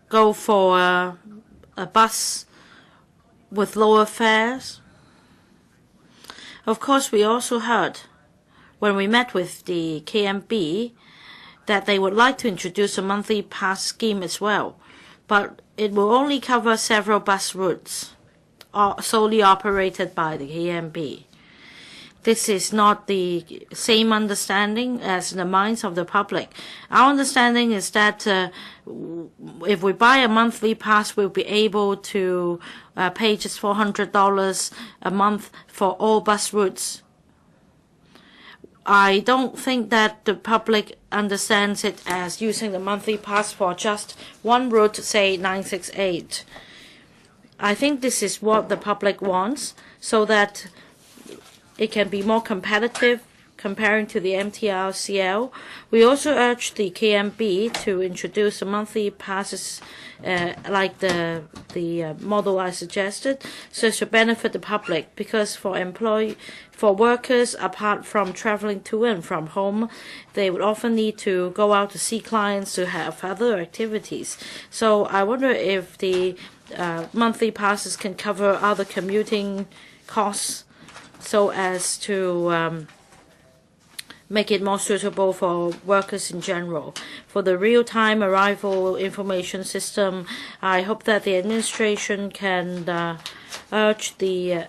[SPEAKER 1] go for a bus with lower fares? Of course, we also heard when we met with the KMB that they would like to introduce a monthly pass scheme as well, but it will only cover several bus routes solely operated by the KMB. This is not the same understanding as in the minds of the public. Our understanding is that if we buy a monthly pass, we'll be able to pay just $400 a month for all bus routes. I don't think that the public understands it as using the monthly pass for just one route, say 968. I think this is what the public wants, so that it can be more competitive comparing to the MTRCL. We also urge the KMB to introduce the monthly passes like the model I suggested, so as to benefit the public, because for workers, apart from traveling to and from home, they would often need to go out to see clients, to have other activities. So I wonder if the monthly passes can cover other commuting costs so as to make it more suitable for workers in general. For the real-time arrival information system, I hope that the administration can urge the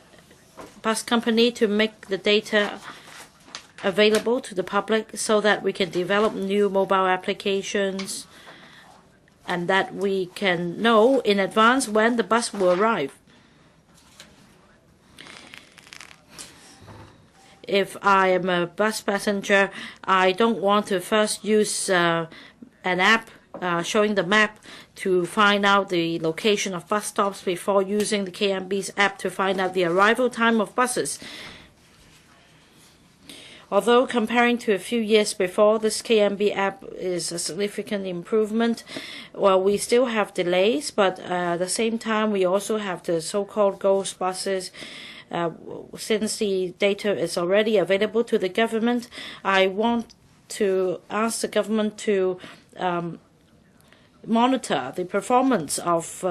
[SPEAKER 1] bus company to make the data available to the public so that we can develop new mobile applications and that we can know in advance when the bus will arrive. If I am a bus passenger, I don't want to first use an app showing the map to find out the location of bus stops before using the KMB's app to find out the arrival time of buses. Although comparing to a few years before, this KMB app is a significant improvement. Well, we still have delays, but at the same time, we also have the so-called ghost buses. Since the data is already available to the government, I want to ask the government to monitor the performance of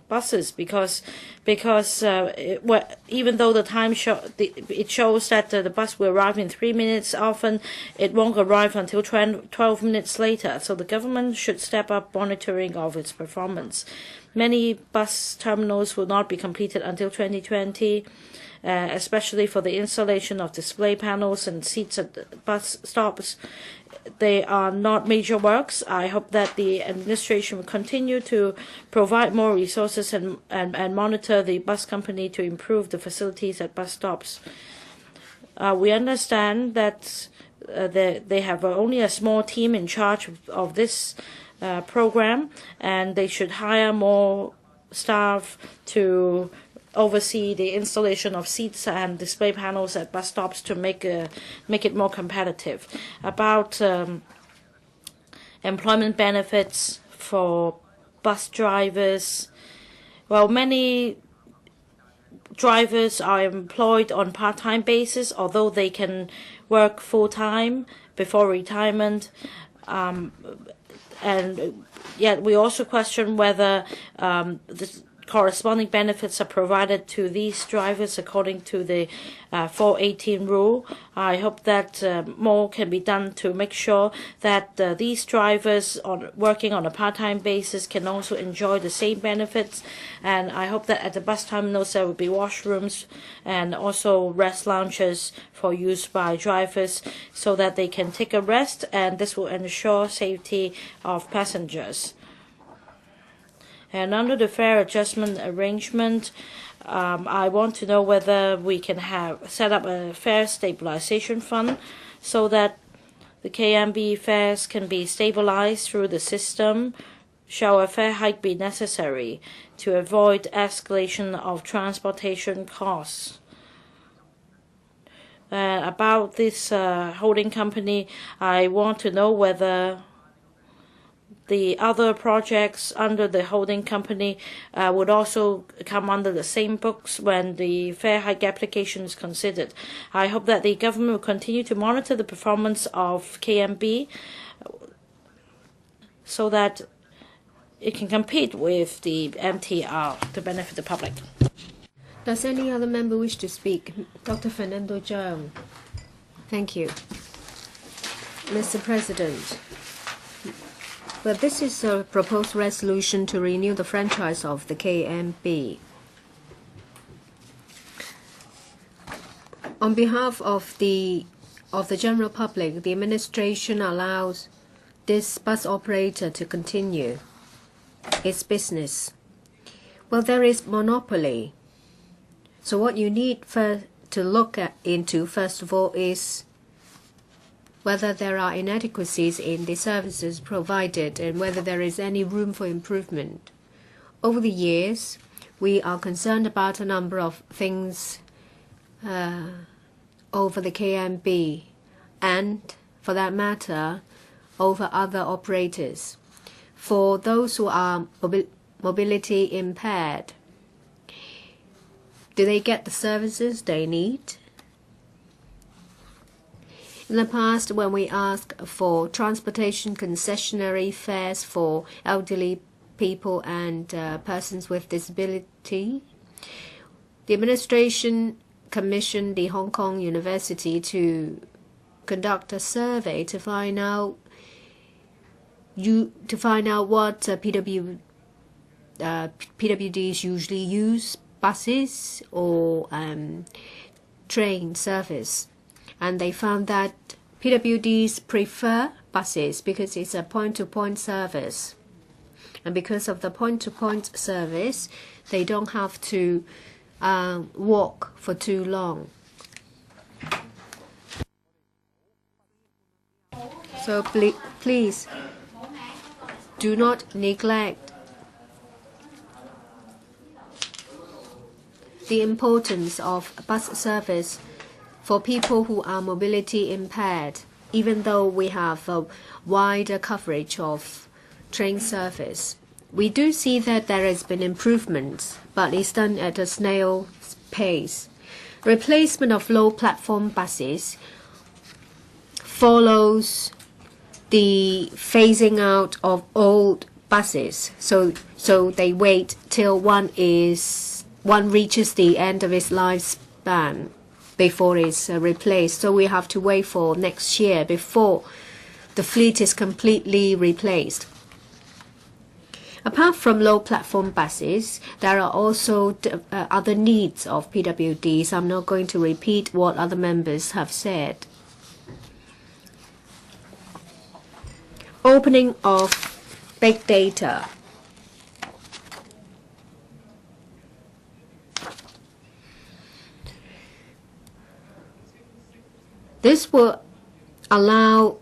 [SPEAKER 1] buses because even though the time it shows that the bus will arrive in 3 minutes, often it won't arrive until 12 minutes later. So the government should step up monitoring of its performance. Many bus terminals will not be completed until 2020. Especially for the installation of display panels and seats at bus stops. They are not major works. I hope that the administration will continue to provide more resources and monitor the bus company to improve the facilities at bus stops. We understand that they have only a small team in charge of this program, and they should hire more staff to oversee the installation of seats and display panels at bus stops to make it more competitive. About employment benefits for bus drivers, well, many drivers are employed on part-time basis, although they can work full-time before retirement. And yet we also question whether the corresponding benefits are provided to these drivers according to the 418 rule. I hope that more can be done to make sure that these drivers working on a part-time basis can also enjoy the same benefits. And I hope that at the bus terminals there will be washrooms and also rest lounges for use by drivers so that they can take a rest, and this will ensure safety of passengers. And under the fare adjustment arrangement, I want to know whether we can set up a fare stabilization fund so that the KMB fares can be stabilized through the system. Shall a fare hike be necessary to avoid escalation of transportation costs? About this holding company, I want to know whether the other projects under the holding company would also come under the same books when the fare hike application is considered. I hope that the government will continue to monitor the performance of KMB so that it can compete with the MTR to benefit the public.
[SPEAKER 3] Does any other member wish to speak? Dr. Fernando Zhang. Thank you. Mr. President, well, this is a proposed resolution to renew the franchise of the KMB. On behalf of the general public, the administration allows this bus operator to continue its business. Well, there is monopoly. So what you need to look into, first of all, is whether there are inadequacies in the services provided and whether there is any room for improvement. Over the years, we are concerned about a number of things over the KMB and, for that matter, over other operators. For those who are mobility impaired, do they get the services they need? In the past, when we asked for transportation concessionary fares for elderly people and persons with disability, the administration commissioned the Hong Kong University to conduct a survey to find out what PWDs usually use, buses or train service. And they found that PWDs prefer buses because it's a point-to-point service. And because of the point-to-point service, they don't have to walk for too long. So please do not neglect the importance of bus service for people who are mobility impaired, even though we have a wider coverage of train service. We do see that there has been improvements, but it's done at a snail's pace. Replacement of low platform buses follows the phasing out of old buses. So they wait till one reaches the end of its lifespan before it's replaced. So we have to wait for next year before the fleet is completely replaced. Apart from low platform buses, there are also other needs of PWDs. I'm not going to repeat what other members have said. Opening of big data. This will allow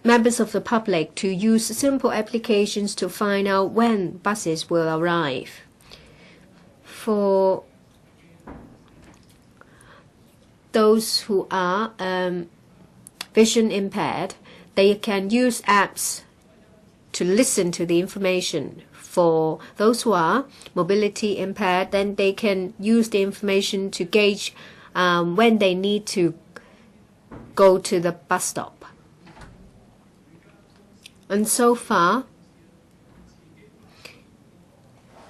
[SPEAKER 3] members of the public to use simple applications to find out when buses will arrive. for those who are vision impaired, they can use apps to listen to the information. For those who are mobility impaired, then they can use the information to gauge when they need to go to the bus stop. And so far,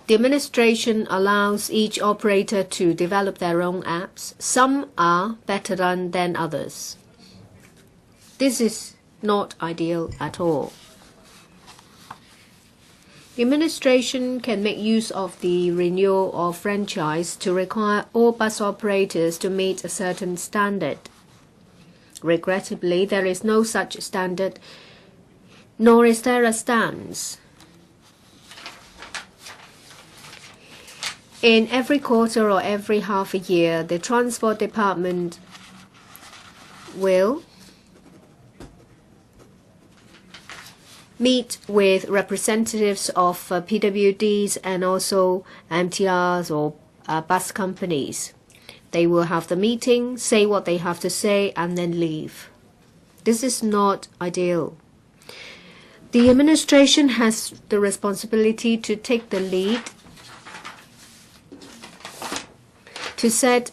[SPEAKER 3] the administration allows each operator to develop their own apps. Some are better done than others. This is not ideal at all. The administration can make use of the renewal of franchise to require all bus operators to meet a certain standard. Regrettably, there is no such standard, nor is there a stance. In every quarter or every half a year, the Transport Department will meet with representatives of PWDs and also MTRs or bus companies. They will have the meeting, say what they have to say, and then leave. This is not ideal. The administration has the responsibility to take the lead to set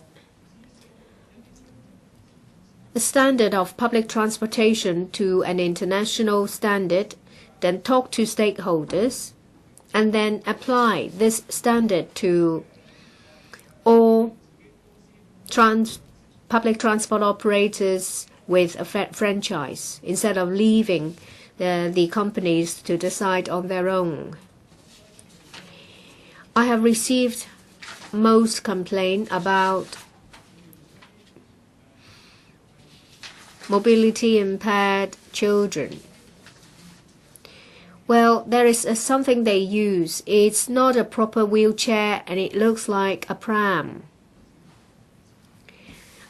[SPEAKER 3] the standard of public transportation to an international standard, then talk to stakeholders, and then apply this standard to all public transport operators with a franchise, instead of leaving the companies to decide on their own. I have received most complaint about mobility impaired children. Well, there is something they use. It's not a proper wheelchair and it looks like a pram.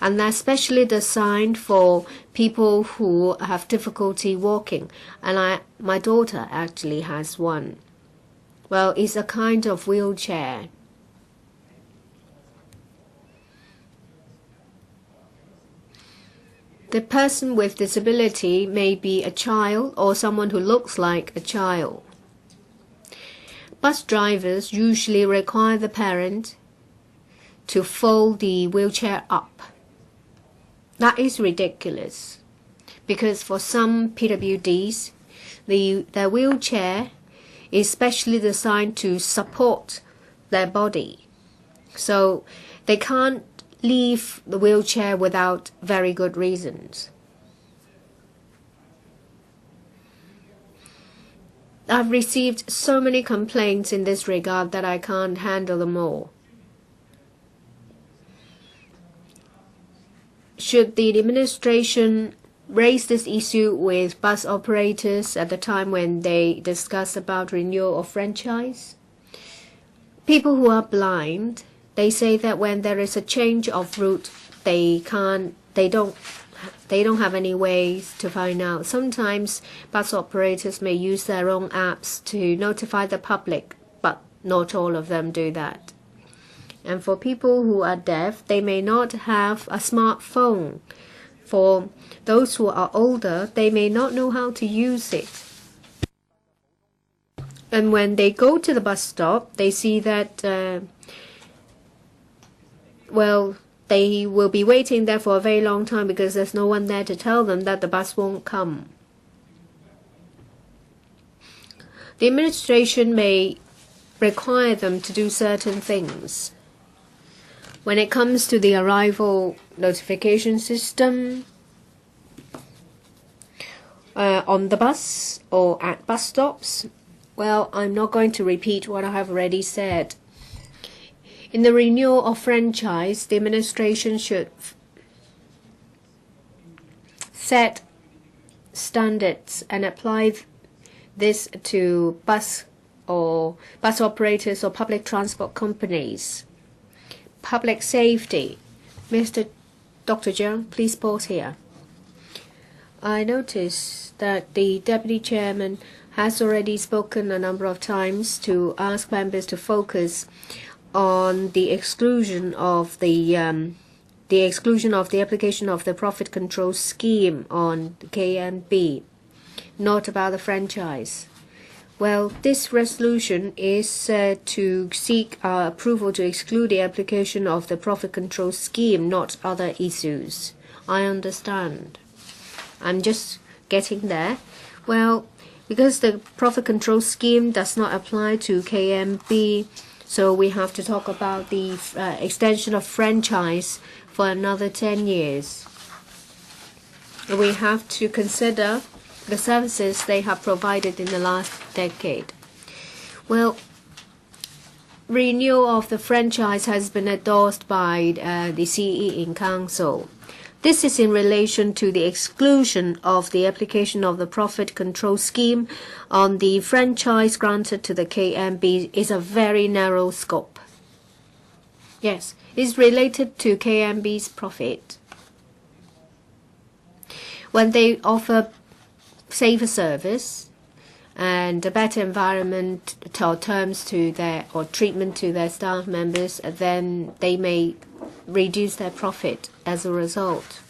[SPEAKER 3] And that's specially designed for people who have difficulty walking. And my daughter actually has one. Well, it's a kind of wheelchair. The person with disability may be a child or someone who looks like a child. Bus drivers usually require the parent to fold the wheelchair up. That is ridiculous, because for some PWDs, their wheelchair is specially designed to support their body. So they can't leave the wheelchair without very good reasons. I've received so many complaints in this regard that I can't handle them all. Should the administration raise this issue with bus operators at the time when they discuss about renewal of franchise? People who are blind, they say that when there is a change of route, they don't have any ways to find out. Sometimes bus operators may use their own apps to notify the public, but not all of them do that. And for people who are deaf, they may not have a smartphone. For those who are older, they may not know how to use it. And when they go to the bus stop, they see that they will be waiting there for a very long time because there's no one there to tell them that the bus won't come. The administration may require them to do certain things. When it comes to the arrival notification system on the bus or at bus stops, well, I'm not going to repeat what I have already said. In the renewal of franchise, the administration should set standards and apply this to bus operators or public transport companies. Public safety. Dr. Jiang, please pause here. I noticed that the Deputy Chairman has already spoken a number of times to ask members to focus on the exclusion of the application of the profit control scheme on KMB, not about the franchise. Well, this resolution is to seek approval to exclude the application of the profit control scheme, not other issues. I understand. I'm just getting there. Well, because the profit control scheme does not apply to KMB, so we have to talk about the extension of franchise for another 10 years. We have to consider the services they have provided in the last decade. Well, renewal of the franchise has been endorsed by the CE in Council. This is in relation to the exclusion of the application of the profit control scheme on the franchise granted to the KMB is a very narrow scope. Yes, it's related to KMB's profit. When they offer safer service and a better environment or terms to their or treatment to their staff members, then they may reduce their profit as a result.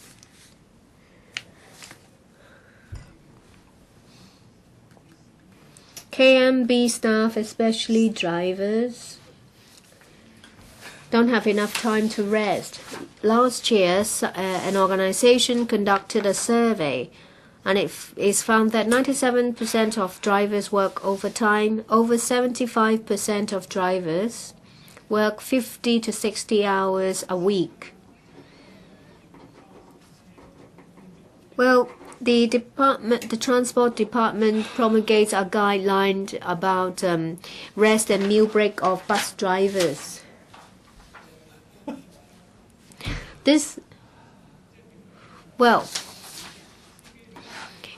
[SPEAKER 3] KMB staff, especially drivers, don't have enough time to rest. Last year, an organization conducted a survey, and it is found that 97% of drivers work overtime. Over 75% of drivers work 50 to 60 hours a week. Well, the transport department promulgates a guideline about rest and meal break of bus drivers.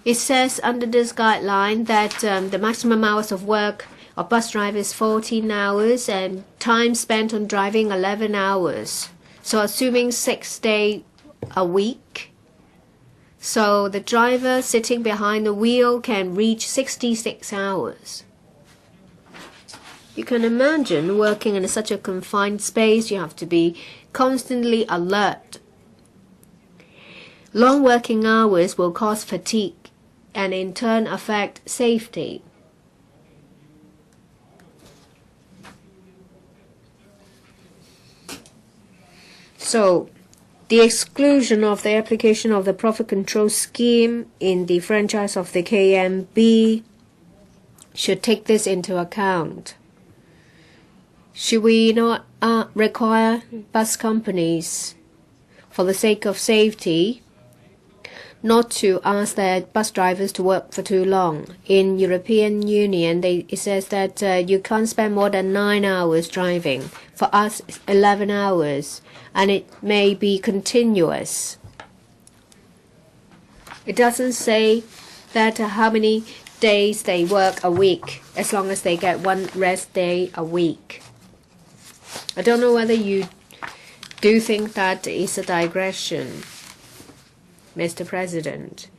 [SPEAKER 3] It says under this guideline that the maximum hours of work of bus drivers is 14 hours and time spent on driving 11 hours. So assuming 6 days a week, so the driver sitting behind the wheel can reach 66 hours. You can imagine working in such a confined space, you have to be constantly alert. Long working hours will cause fatigue and in turn affect safety. So, the exclusion of the application of the profit control scheme in the franchise of the KMB should take this into account. Should we not require bus companies, for the sake of safety, not to ask their bus drivers to work for too long? In European Union, it says that you can't spend more than 9 hours driving. For us, it's 11 hours, and it may be continuous. It doesn't say that how many days they work a week, as long as they get one rest day a week. I don't know whether you do think that is a digression, Mr. President.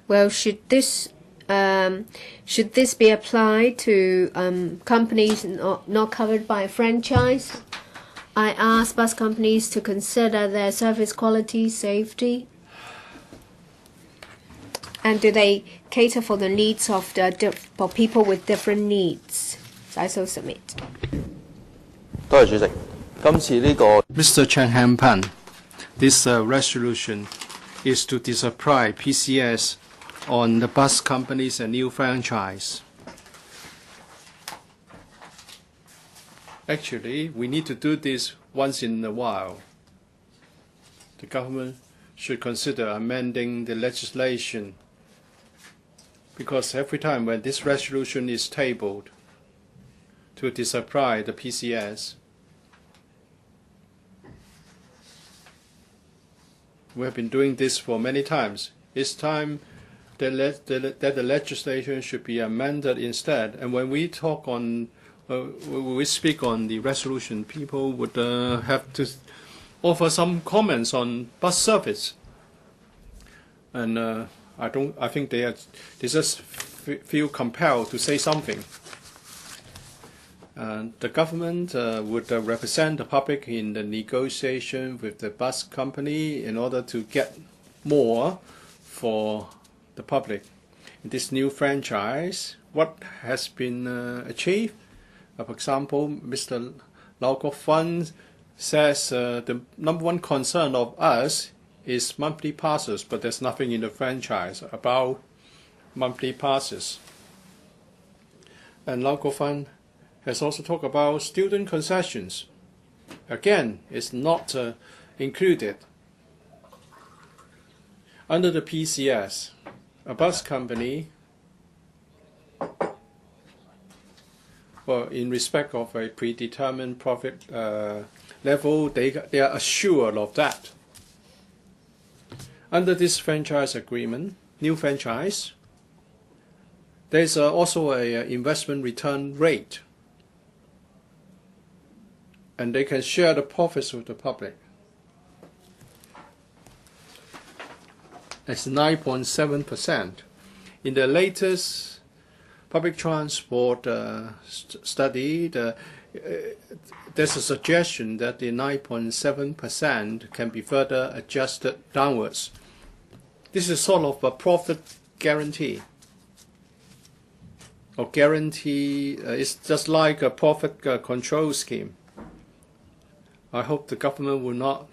[SPEAKER 3] Well, should this be applied to companies not covered by a franchise? I ask bus companies to consider their service quality, safety, and do they cater for the needs of for people with different needs? I so submit.
[SPEAKER 2] Mr. Chen Hanpan, this resolution is to disapply PCS on the bus companies and new franchise. Actually, we need to do this once in a while. The government should consider amending the legislation, because every time when this resolution is tabled to disapply the PCS, we have been doing this for many times. It's time that the legislation should be amended instead. And when we talk on, when we speak on the resolution, people would have to offer some comments on bus service. And I think they just feel compelled to say something. The government would represent the public in the negotiation with the bus company in order to get more for the public. In this new franchise, what has been achieved? For example, Mr. lIl.Motion says the number one concern of us is monthly passes, but there's nothing in the franchise about monthly passes. And lIl.Motion has also talked about student concessions. Again, it's not included. Under the PCS, a bus company, well, in respect of a predetermined profit level, they are assured of that. Under this franchise agreement, new franchise, there's also an investment return rate, and they can share the profits with the public. That's 9.7%. In the latest public transport study, there's a suggestion that the 9.7% can be further adjusted downwards. This is sort of a profit guarantee. Or guarantee, it's just like a profit control scheme. I hope the government will not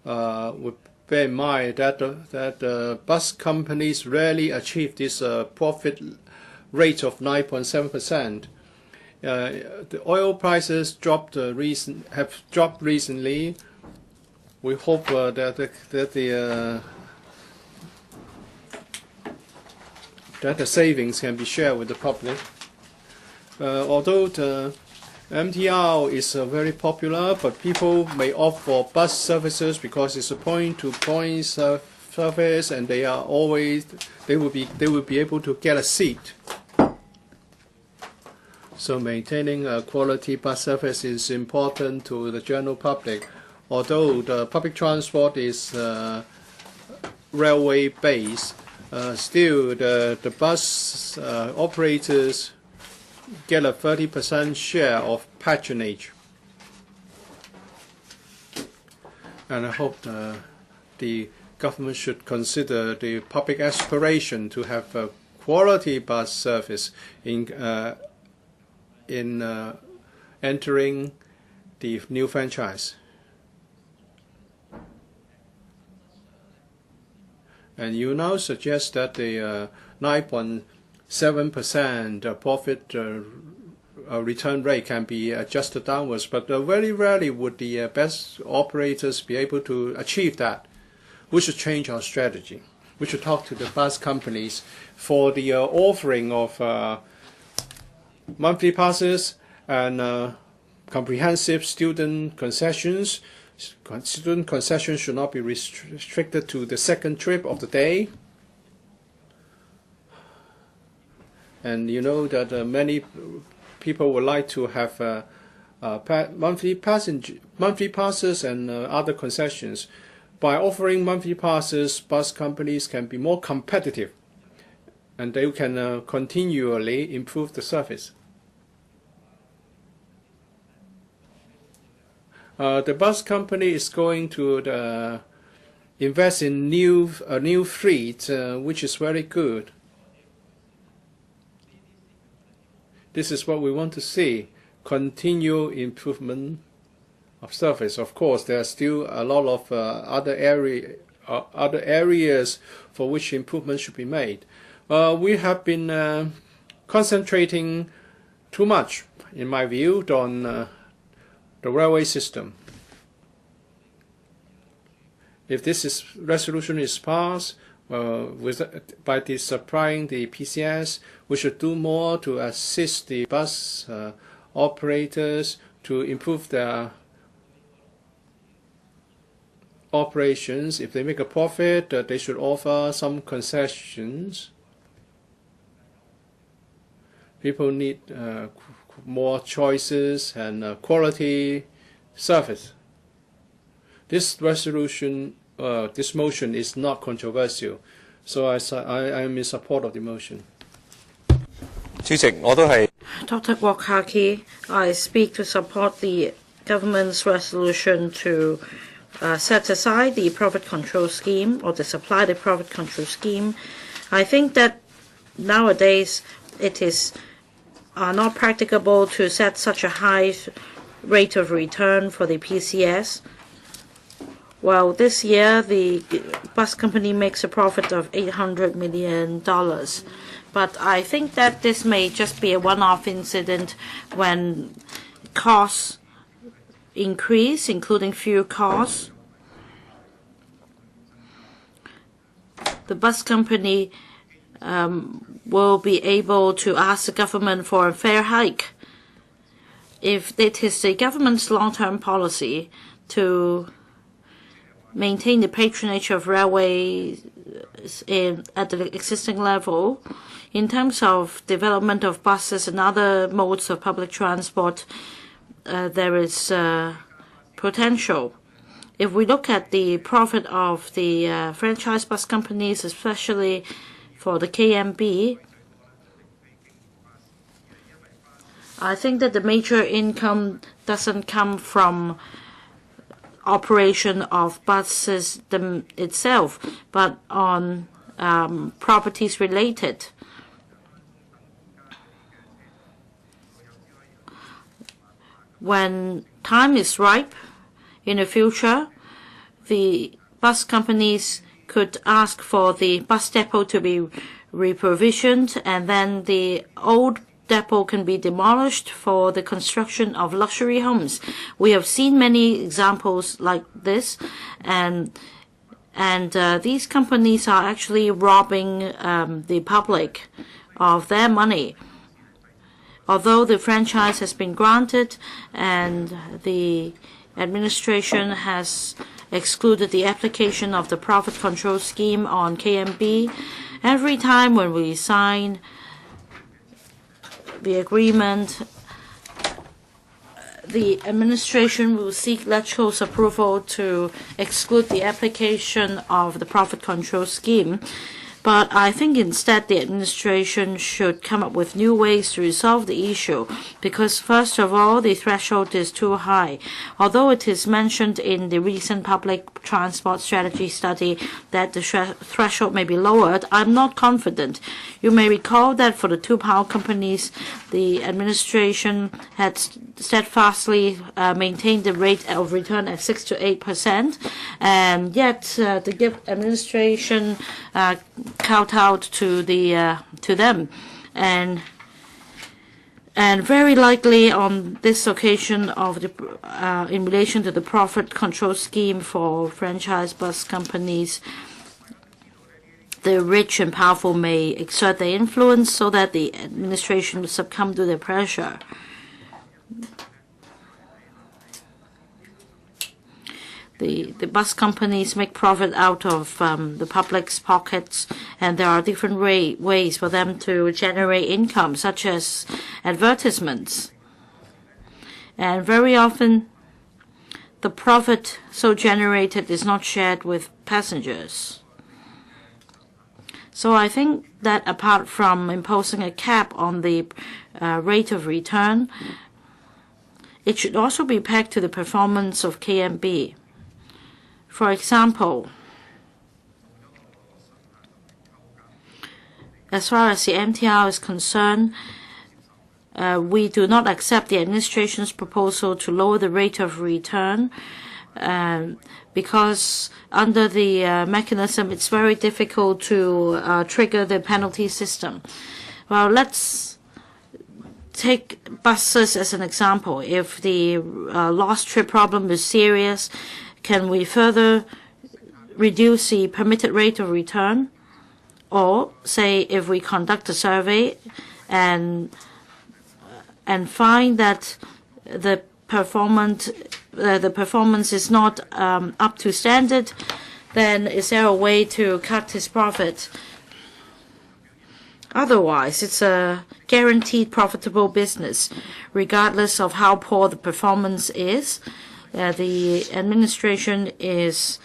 [SPEAKER 2] would bear in mind that bus companies rarely achieve this profit rate of 9.7%. The oil prices have dropped recently. We hope that the savings can be shared with the public. Although the MTR is very popular, but people may opt for bus services because it's a point-to-point service, and they will be able to get a seat. So maintaining a quality bus service is important to the general public. Although the public transport is railway-based, still the bus operators get a 30% share of patronage. And I hope the government should consider the public aspiration to have a quality bus service in entering the new franchise. And you now suggest that the 9.7% profit return rate can be adjusted downwards, but very rarely would the best operators be able to achieve that. We should change our strategy. We should talk to the bus companies for the offering of monthly passes and comprehensive student concessions. Student concessions should not be restricted to the second trip of the day. And you know that many people would like to have monthly passes and other concessions. By offering monthly passes, bus companies can be more competitive, and they can continually improve the service. The bus company is going to invest in a new fleet, which is very good. This is what we want to see: continual improvement of service. Of course, there are still a lot of other areas for which improvement should be made. We have been concentrating too much, in my view, on the railway system. If this resolution is passed by supplying the PCS, we should do more to assist the bus operators to improve their operations. If they make a profit, they should offer some concessions. People need more choices and quality service. This resolution this motion is not controversial. So I am in support of the motion.
[SPEAKER 6] 主席，我都係。
[SPEAKER 1] Dr. Guokaki, I speak to support the government's resolution to set aside the profit control scheme or to supply the profit control scheme. I think that nowadays it is not practicable to set such a high rate of return for the PCS. Well, this year the bus company makes a profit of $800 million. But I think that this may just be a one-off incident when costs increase, including fuel costs. The bus company will be able to ask the government for a fair hike. If it is the government's long-term policy to maintain the patronage of railways at the existing level, in terms of development of buses and other modes of public transport, there is potential. If we look at the profit of the franchise bus companies, especially for the KMB, I think that the major income doesn't come from operation of buses itself, but on properties related. When time is ripe in the future, the bus companies could ask for the bus depot to be reprovisioned, and then the old depot can be demolished for the construction of luxury homes. We have seen many examples like this, and these companies are actually robbing the public of their money. Although the franchise has been granted and the administration has excluded the application of the profit control scheme on KMB, every time when we sign the agreement, the administration will seek LegCo's approval to exclude the application of the profit control scheme. But I think instead the administration should come up with new ways to resolve the issue, because first of all, the threshold is too high. Although it is mentioned in the recent public transport strategy study that the threshold may be lowered, I'm not confident. You may recall that for the two power companies, the administration had steadfastly maintained the rate of return at 6 to 8%, and yet the administration kowtowed to them, and very likely on this occasion of the in relation to the profit control scheme for franchise bus companies, the rich and powerful may exert their influence so that the administration will succumb to their pressure. The bus companies make profit out of the public's pockets, and there are different ways for them to generate income, such as advertisements. And very often, the profit so generated is not shared with passengers. So I think that apart from imposing a cap on the rate of return, it should also be pegged to the performance of KMB. For example, as far as the MTR is concerned, we do not accept the administration's proposal to lower the rate of return because under the mechanism it's very difficult to trigger the penalty system. Well, let's take buses as an example. If the lost trip problem is serious, can we further reduce the permitted rate of return? Or say if we conduct a survey and find that the performance is not up to standard, then is there a way to cut his profit? Otherwise, it's a guaranteed profitable business, regardless of how poor the performance is. The administration is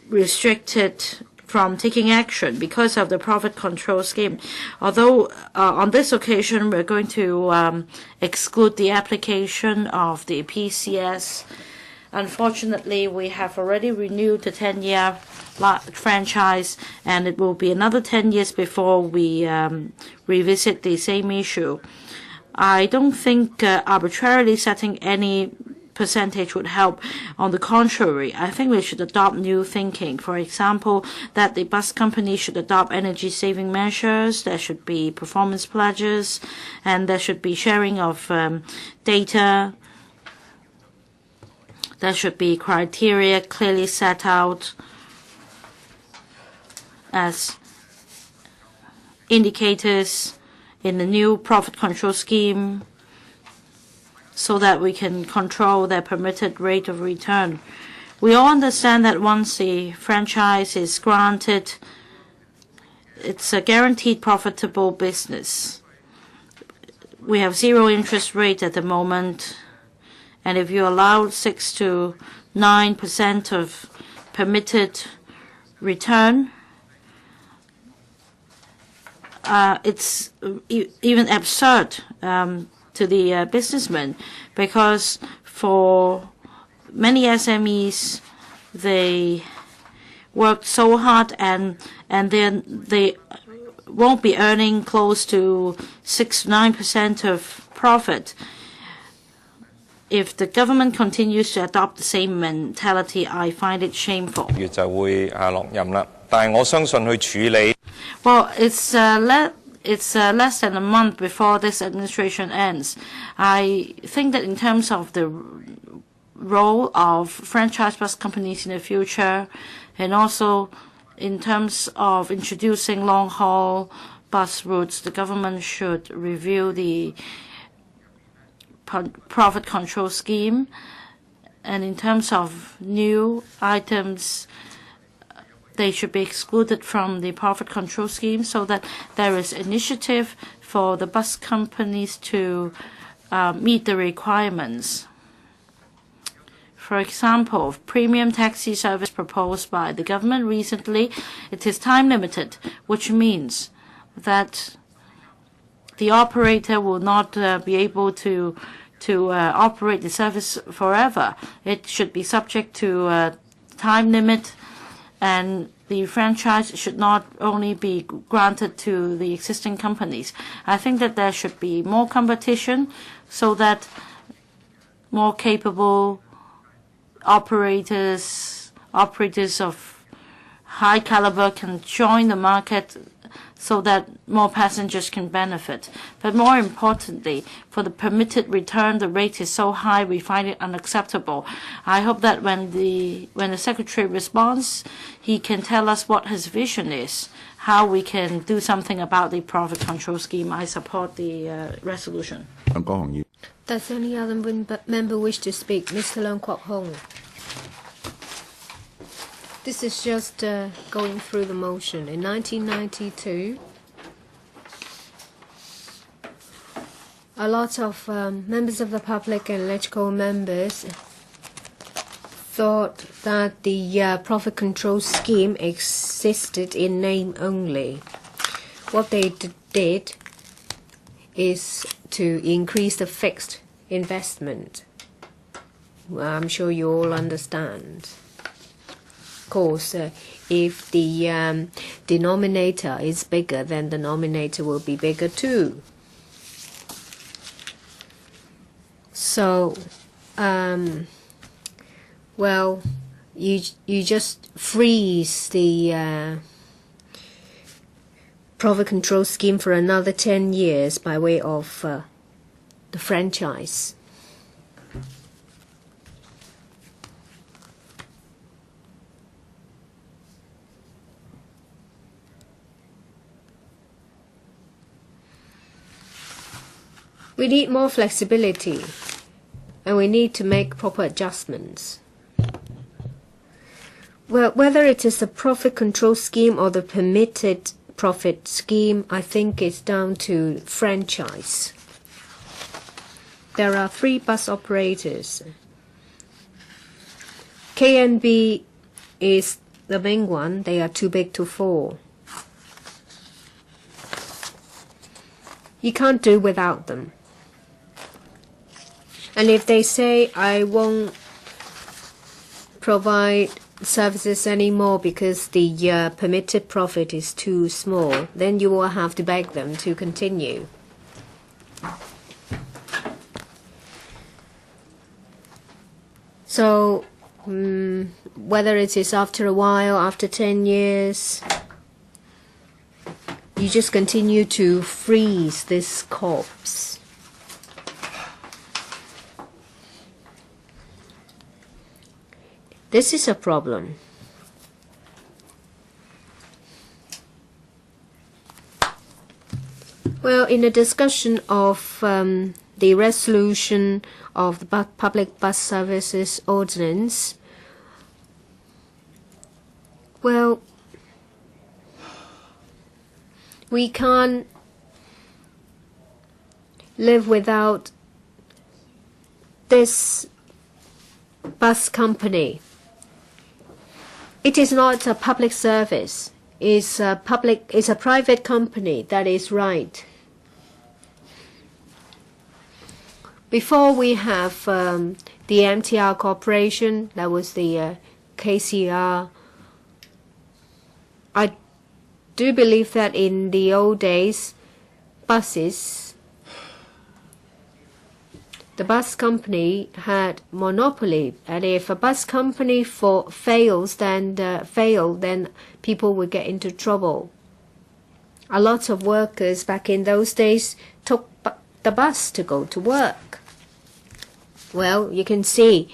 [SPEAKER 1] restricted from taking action because of the profit control scheme. Although on this occasion we're going to exclude the application of the PCS. Unfortunately, we have already renewed the 10-year franchise, and it will be another 10 years before we revisit the same issue. I don't think arbitrarily setting any percentage would help. On the contrary, I think we should adopt new thinking. For example, that the bus company should adopt energy-saving measures, there should be performance pledges, and there should be sharing of data. There should be criteria clearly set out as indicators in the new profit control scheme so that we can control their permitted rate of return. We all understand that once the franchise is granted, it's a guaranteed profitable business. We have 0 interest rate at the moment, and if you allow 6 to 9% of permitted return, it's even absurd to the businessmen, because for many SMEs, they work so hard and then they won't be earning close to 6-9% of profit. If the government continues to adopt the same mentality, I find it shameful.
[SPEAKER 6] 月就會落任啦，但係我相信去處理。
[SPEAKER 1] Well, it's less than a month before this administration ends. I think that in terms of the role of franchise bus companies in the future, and also in terms of introducing long-haul bus routes, the government should review the profit control scheme. And in terms of new items, they should be excluded from the profit control scheme so that there is initiative for the bus companies to meet the requirements. For example, premium taxi service proposed by the government recently, it is time limited, which means that the operator will not be able to operate the service forever. It should be subject to a time limit, and the franchise should not only be granted to the existing companies. I think that there should be more competition so that more capable operators of high caliber can join the market so that more passengers can benefit. But more importantly, for the permitted return, the rate is so high we find it unacceptable. I hope that when the Secretary responds, he can tell us what his vision is, how we can do something about the profit control scheme. I support the resolution.
[SPEAKER 3] Does any other member wish to speak? Mr. Leung Kwok Hong. This is just going through the motion. In 1992, a lot of members of the public and electoral members thought that the profit control scheme existed in name only. What they did is to increase the fixed investment. Well, I'm sure you all understand. Of course, if the denominator is bigger, then the numerator will be bigger too. So, well, you just freeze the profit control scheme for another 10 years by way of the franchise. We need more flexibility, and we need to make proper adjustments. Well, whether it is the profit control scheme or the permitted profit scheme, I think it's down to franchise. There are 3 bus operators. KNB is the main one, they are too big to fall. You can't do without them. And if they say, I won't provide services anymore because the permitted profit is too small, then you will have to beg them to continue. So, whether it is after a while, after 10 years, you just continue to freeze this corpse. This is a problem. Well, in the discussion of the resolution of the Public Bus Services Ordinance, well, we can't live without this bus company. It is not a public service. It's a private company. That is right. Before we have the MTR Corporation, that was the KCR. I do believe that in the old days, the bus company had monopoly, and if a bus company fails, then people would get into trouble. A lot of workers back in those days took the bus to go to work. Well, you can see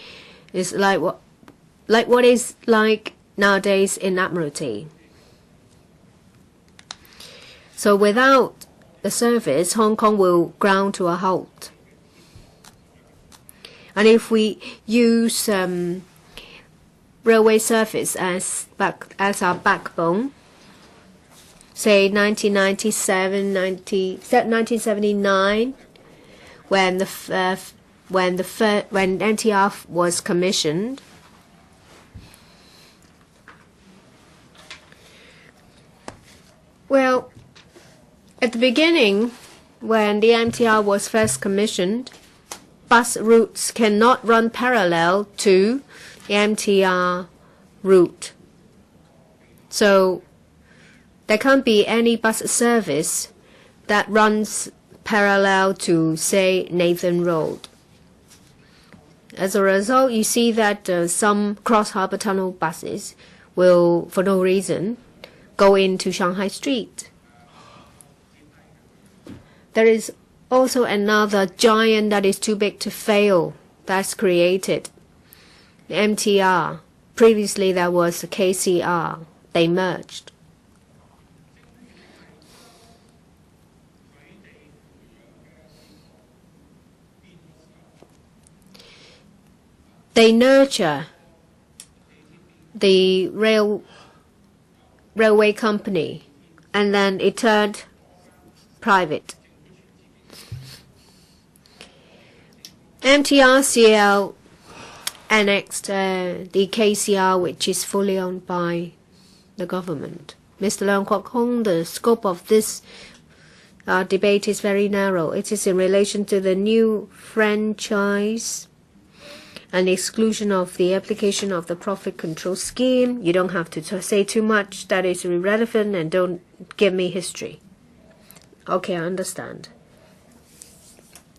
[SPEAKER 3] it's like what is like nowadays in Admiralty. So without the service, Hong Kong will ground to a halt. And if we use railway service as our backbone, say 1997, 1979, when MTR was commissioned, well, at the beginning, when the MTR was first commissioned, bus routes cannot run parallel to the MTR route. So there can't be any bus service that runs parallel to, say, Nathan Road. As a result, you see that some cross-harbour tunnel buses will, for no reason, go into Shanghai Street. There is also another giant that is too big to fail that's created. The MTR. Previously there was the KCR. They merged. They nurture the railway company, and then it turned private. MTRCL annexed the KCR, which is fully owned by the government. Mr. Leung Kwok Hong, the scope of this debate is very narrow. It is in relation to the new franchise and the exclusion of the application of the profit control scheme. You don't have to say too much. That is irrelevant, and don't give me history. Okay, I understand.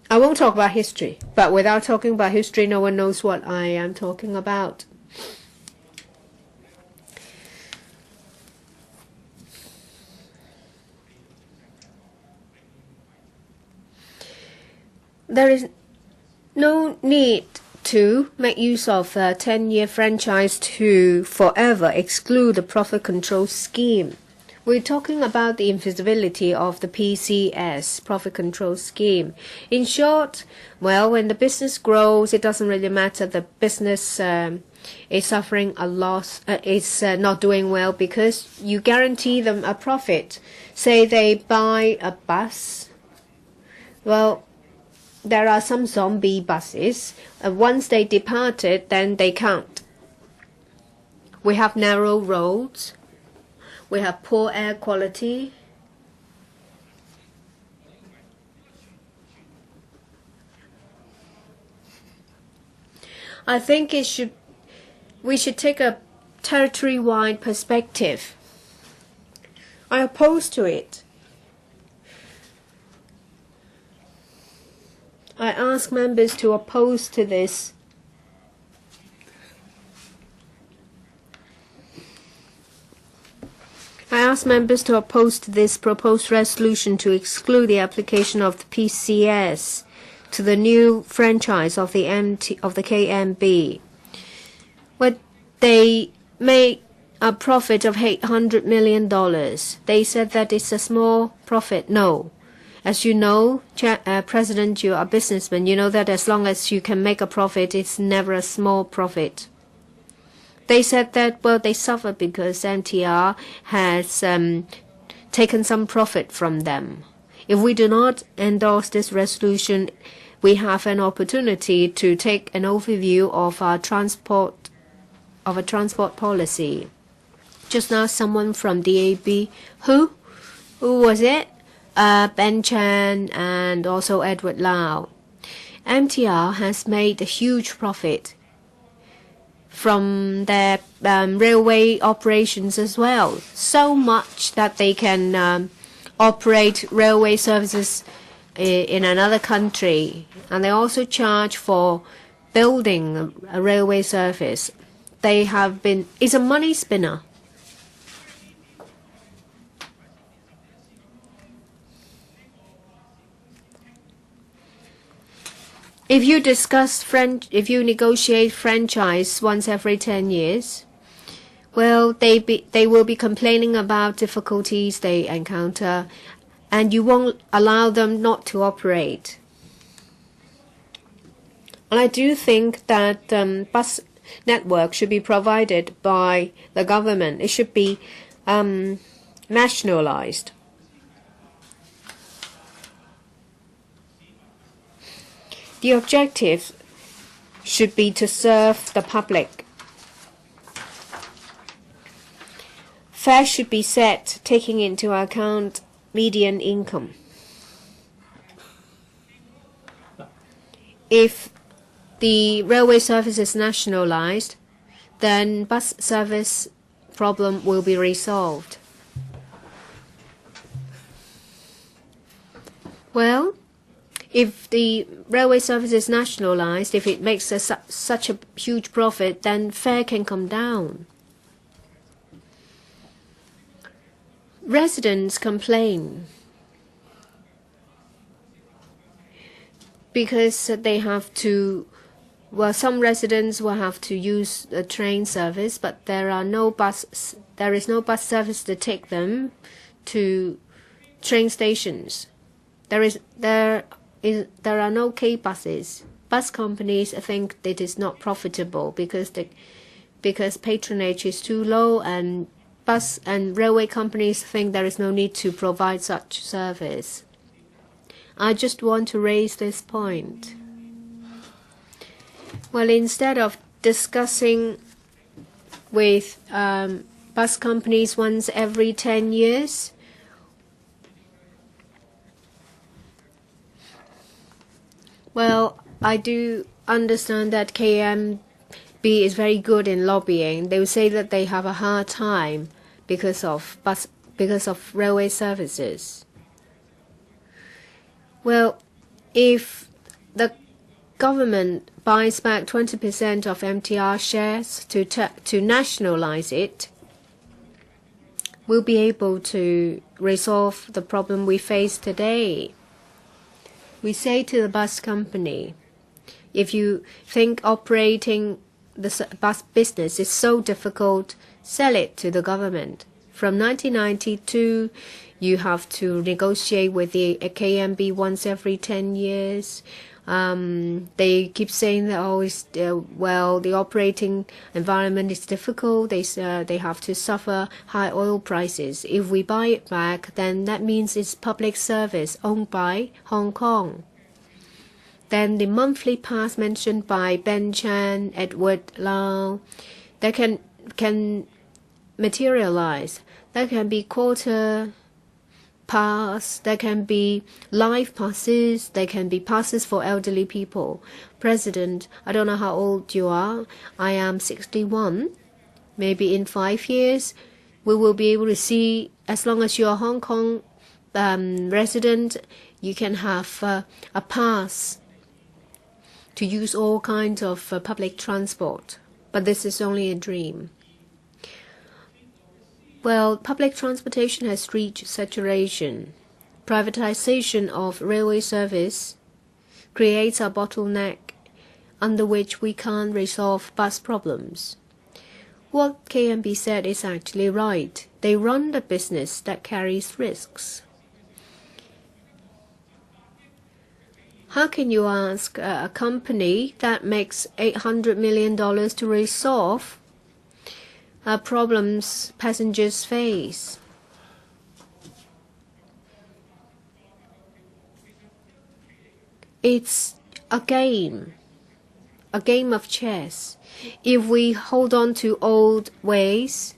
[SPEAKER 3] I won't talk about history, but without talking about history, no one knows what I am talking about. There is no need to make use of a 10-year franchise to forever exclude the profit control scheme. We're talking about the invisibility of the PCS, profit control scheme. In short, well, when the business grows, it doesn't really matter. The business is suffering a loss, is not doing well, because you guarantee them a profit. Say they buy a bus. Well, there are some zombie buses. Once they departed, then they can't. We have narrow roads. We have poor air quality. I think we should take a territory-wide perspective. I oppose to it. I ask members to oppose to this. I ask members to oppose to this proposed resolution to exclude the application of the PCS to the new franchise of the KMB. But they make a profit of $800 million. They said that it's a small profit. No. As you know, President, you are a businessman. You know that as long as you can make a profit, it's never a small profit. They said that, well, they suffer because MTR has taken some profit from them. If we do not endorse this resolution, we have an opportunity to take an overview of our transport policy. Just now, someone from DAB, who was it? Ben Chan and also Edward Lau. MTR has made a huge profit from their railway operations as well, so much that they can operate railway services in another country, and they also charge for building a railway service. It's a money spinner. If you negotiate franchise once every 10 years, well, they will be complaining about difficulties they encounter, and you won't allow them not to operate. And I do think that bus network should be provided by the government. It should be nationalized. The objective should be to serve the public. Fares should be set taking into account median income. If the railway service is nationalized, then bus service problem will be resolved. Well, if the railway service is nationalized, if it makes such a huge profit, then fare can come down. Residents complain because they have to, well, some residents will have to use a train service, but there is no bus service to take them to train stations. There are no K buses. Bus companies think it is not profitable because patronage is too low, and bus and railway companies think there is no need to provide such service. I just want to raise this point. Well, instead of discussing with bus companies once every 10 years, well, I do understand that KMB is very good in lobbying. They will say that they have a hard time because of railway services. Well, if the government buys back 20% of MTR shares to nationalize it, we'll be able to resolve the problem we face today. We say to the bus company, if you think operating the bus business is so difficult, sell it to the government. From 1992, you have to negotiate with the KMB once every 10 years. They keep saying that, well, the operating environment is difficult. They have to suffer high oil prices. If we buy it back, then that means it's public service owned by Hong Kong. Then the monthly pass mentioned by Ben Chan, Edward Lau, that can can materialize. There can be quarter pass, there can be life passes, there can be passes for elderly people. President, I don't know how old you are. I am 61. Maybe in 5 years, we will be able to see, as long as you're a Hong Kong resident, you can have a pass to use all kinds of public transport. But this is only a dream. Well, public transportation has reached saturation. Privatization of railway service creates a bottleneck under which we can't resolve bus problems. What KMB said is actually right. They run the business that carries risks. How can you ask a company that makes $800 million to resolve problems passengers face? It's a game of chess. If we hold on to old ways,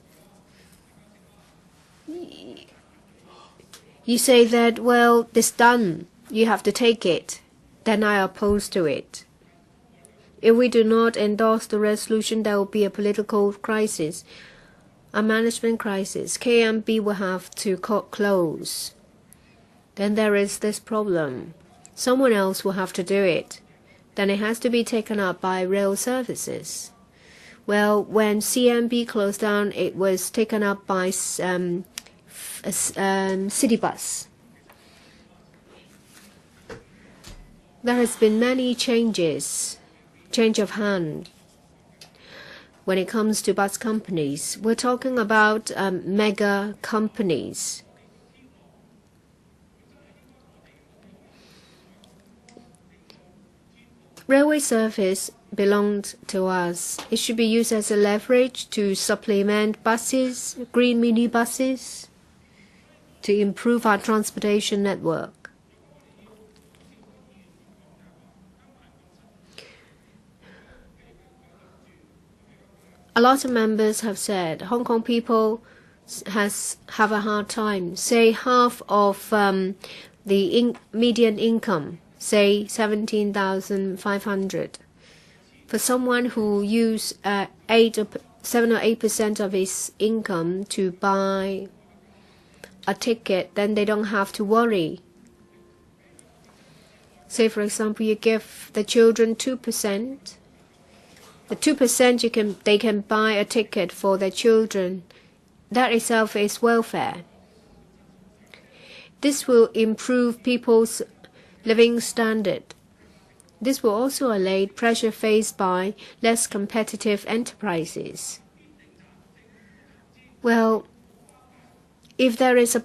[SPEAKER 3] you say that, well, it's done, you have to take it, then I oppose to it. If we do not endorse the resolution, there will be a political crisis, a management crisis. KMB will have to close. Then there is this problem. Someone else will have to do it. Then it has to be taken up by rail services. Well, when CMB closed down, it was taken up by City Bus. There has been many change of hand when it comes to bus companies. We're talking about mega companies. Railway service belongs to us. It should be used as a leverage to supplement buses, green minibuses, to improve our transportation network. A lot of members have said Hong Kong people have a hard time. Say half of the median income, say 17,500. For someone who use 7 or 8% of his income to buy a ticket, then they don't have to worry. Say, for example, you give the children 2%. The 2% they can buy a ticket for their children. That itself is welfare. This will improve people's living standard. This will also allay pressure faced by less competitive enterprises. Well, if there is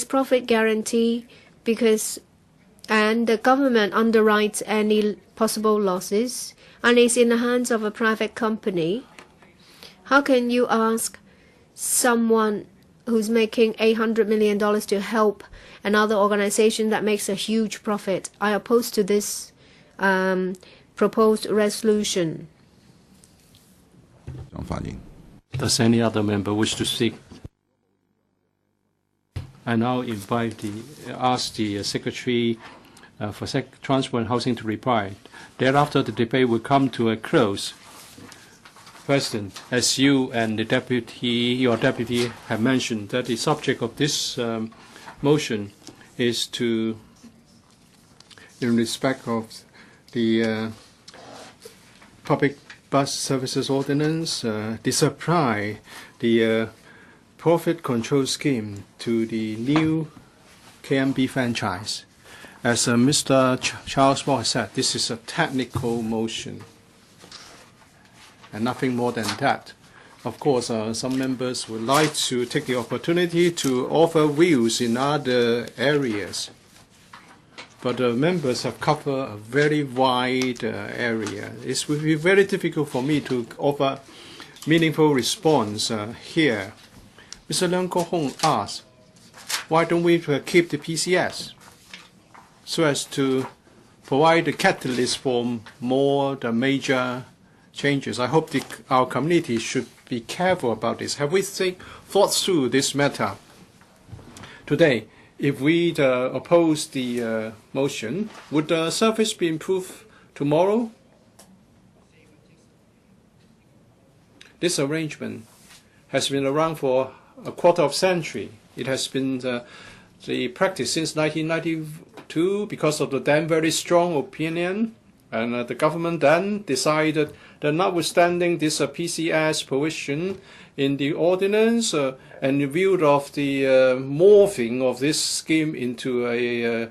[SPEAKER 3] profit guarantee and the government underwrites any possible losses and is in the hands of a private company, how can you ask someone who's making $800 million to help another organization that makes a huge profit? I oppose to this proposed resolution.
[SPEAKER 2] Does any other member wish to speak? I now ask the Secretary for Transport and Housing to reply. Thereafter, the debate will come to a close. President, as you and your deputy have mentioned, that the subject of this motion is to, in respect of the Public Bus Services Ordinance, disapply the profit control scheme to the new KMB franchise. As Mr. Charles Moore has said, this is a technical motion and nothing more than that. Of course, some members would like to take the opportunity to offer views in other areas. But the members have covered a very wide area. It will be very difficult for me to offer meaningful response here. Mr. Leung Kok Hong asked, why don't we keep the PCS so as to provide the catalyst for more the major changes. I hope our community should be careful about this. Have we thought through this matter today? If we oppose the motion, would the service be improved tomorrow? This arrangement has been around for a quarter of a century. It has been the practice since 1992 because of the then very strong opinion, and the government then decided that notwithstanding this PCS provision in the ordinance and in view of the morphing of this scheme into a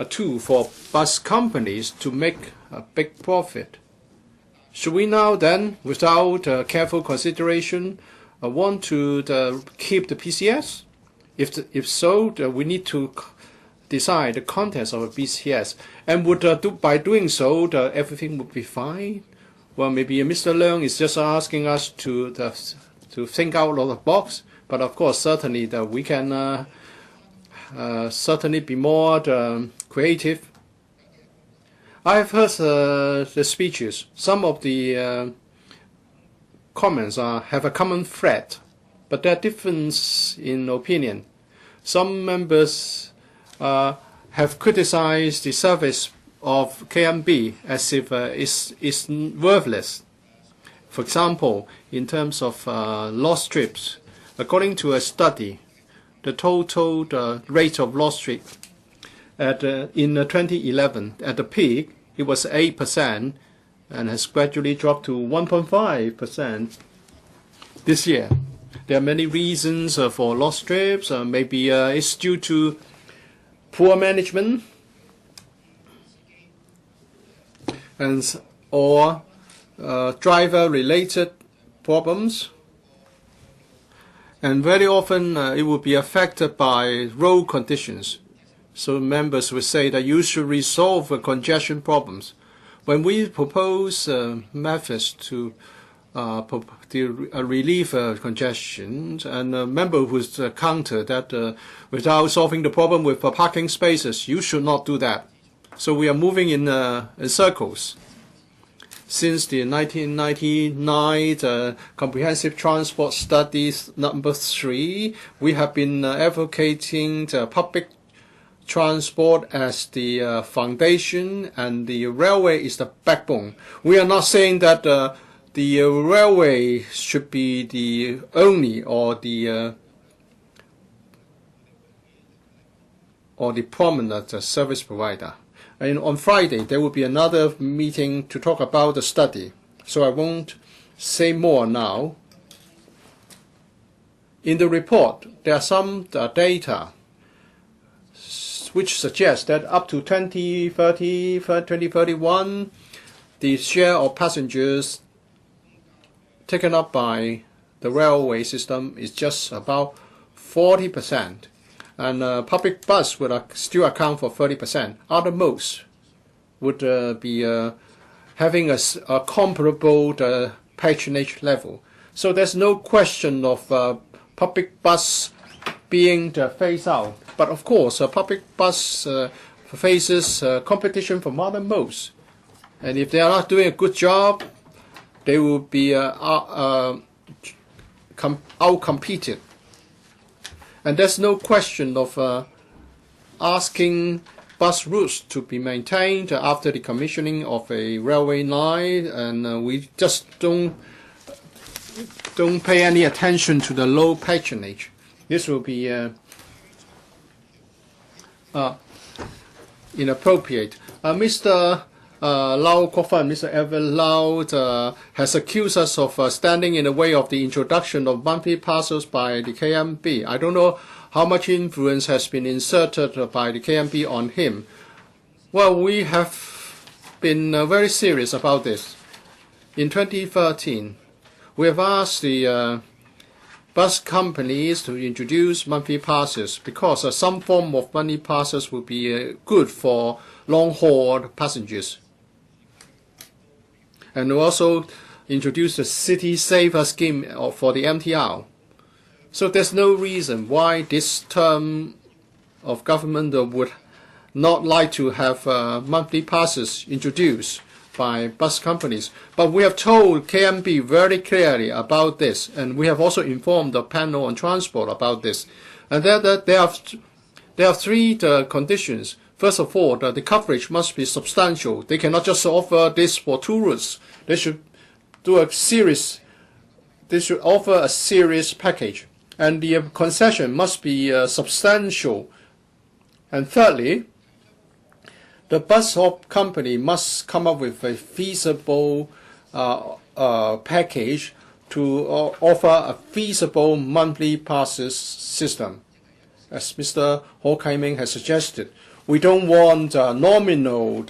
[SPEAKER 2] tool for bus companies to make a big profit. Should we now then, without careful consideration, want to keep the PCS? If so, we need to decide the contents of a PCS. And would by doing so, everything would be fine? Well, maybe Mr. Leung is just asking us to think out of the box. But of course, certainly we can certainly be more creative. I have heard the speeches. Some of the comments have a common thread, but there are differences in opinion. Some members have criticized the service of KMB as if it's worthless. For example, in terms of lost trips, according to a study, the total rate of lost trip in 2011, at the peak, it was 8% and has gradually dropped to 1.5% this year. There are many reasons for lost trips. Maybe it's due to poor management or driver-related problems. And very often it will be affected by road conditions. So members will say that you should resolve congestion problems. When we propose methods to relieve congestion, and a member who's countered that without solving the problem with parking spaces, you should not do that. So we are moving in circles. Since the 1999 Comprehensive Transport Studies number 3, we have been advocating the public transport as the foundation, and the railway is the backbone. We are not saying that the railway should be the only or the prominent service provider. And on Friday, there will be another meeting to talk about the study, so I won't say more now. In the report, there are some data which suggests that up to 2031, the share of passengers taken up by the railway system is just about 40%. And public bus would still account for 30%. Other modes would be having a comparable patronage level. So there's no question of public bus being phased out. But of course, public bus faces competition from other modes. And if they are not doing a good job, they will be out-competed. And there's no question of asking bus routes to be maintained after the commissioning of a railway line, and we just don't pay any attention to the low patronage. This will be inappropriate. Mr. Lau Kok-fan, Mr. Evan Lau has accused us of standing in the way of the introduction of monthly parcels by the KMB. I don't know how much influence has been inserted by the KMB on him. Well, we have been very serious about this. In 2013, we have asked the bus companies to introduce monthly passes because some form of monthly passes will be good for long-haul passengers. And also introduce the City Saver scheme for the MTR. So there's no reason why this term of government would not like to have monthly passes introduced by bus companies. But we have told KMB very clearly about this, and we have also informed the panel on transport about this. And there are three conditions. First of all, the coverage must be substantial. They cannot just offer this for 2 routes. They should do a series. They should offer a series package, and the concession must be substantial. And thirdly, the bus company must come up with a feasible package to offer a feasible monthly passes system. As Mr. Ho Kai-ming has suggested, we don't want nominal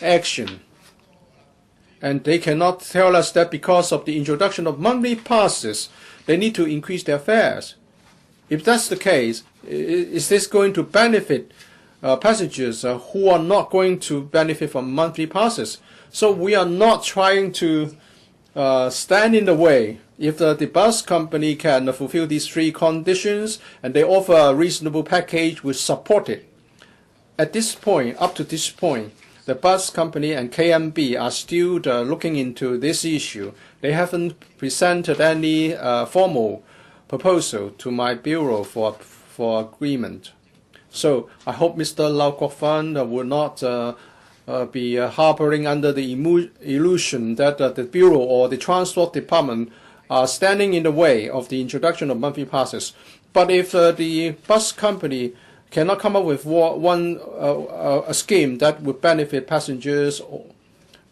[SPEAKER 2] action. And they cannot tell us that because of the introduction of monthly passes, they need to increase their fares. If that's the case, is this going to benefit passengers who are not going to benefit from monthly passes? So we are not trying to stand in the way. If the bus company can fulfill these 3 conditions and they offer a reasonable package, we support it. At this point, up to this point, the bus company and KMB are still looking into this issue. They haven't presented any formal proposal to my bureau for agreement. So I hope Mr. Lau Kok-fan will not be harboring under the illusion that the bureau or the transport department are standing in the way of the introduction of monthly passes. But if the bus company cannot come up with a scheme that would benefit passengers,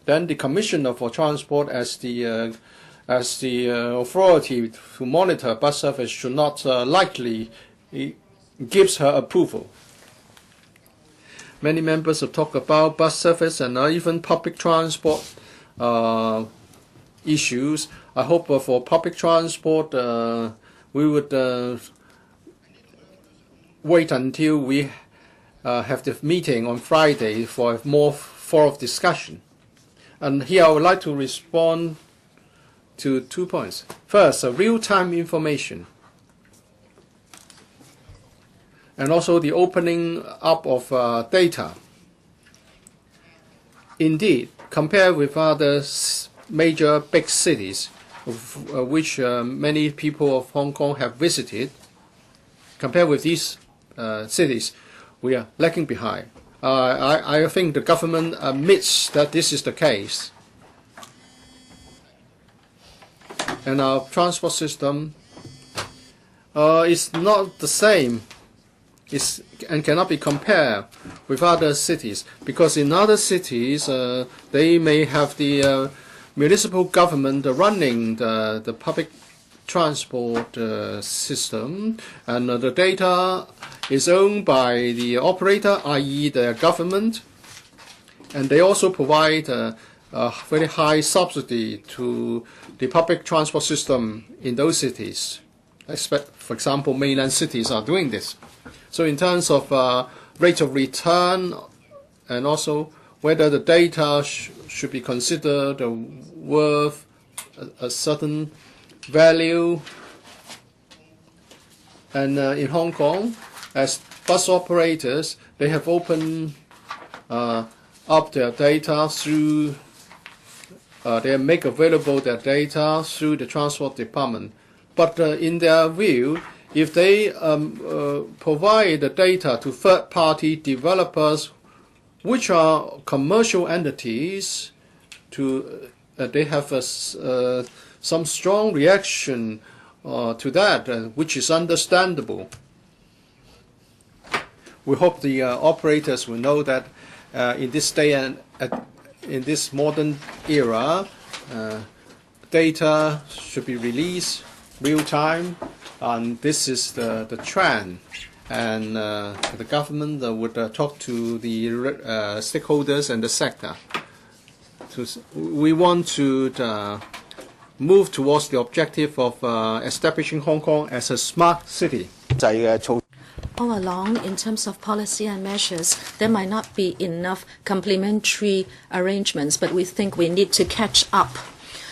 [SPEAKER 2] then the Commissioner for Transport, as the authority to monitor bus service, should not likely gives her approval. Many members have talked about bus service and even public transport issues. I hope for public transport we would wait until we have the meeting on Friday for a more thorough discussion. And here I would like to respond to 2 points. First, real-time information, and also the opening up of data. Indeed, compared with other major big cities, which many people of Hong Kong have visited, compared with these cities, we are lagging behind. I think the government admits that this is the case. And our transport system is not the same and cannot be compared with other cities, because in other cities they may have the municipal government running the public transport system, and the data is owned by the operator, i.e. the government, and they also provide a very high subsidy to the public transport system in those cities. For example, mainland cities are doing this. So in terms of rate of return, and also whether the data should be considered worth a certain value, and in Hong Kong, as bus operators, they have opened up their data through, they make available their data through the transport department. But in their view, if they provide the data to third-party developers, which are commercial entities, they have some strong reaction to that, which is understandable. We hope the operators will know that in this day and in this modern era, data should be released real time, and this is the trend. And the government would talk to the stakeholders and the sector. We want to move towards the objective of establishing Hong Kong as a smart city.
[SPEAKER 1] All along, in terms of policy and measures, there might not be enough complementary arrangements, but we think we need to catch up.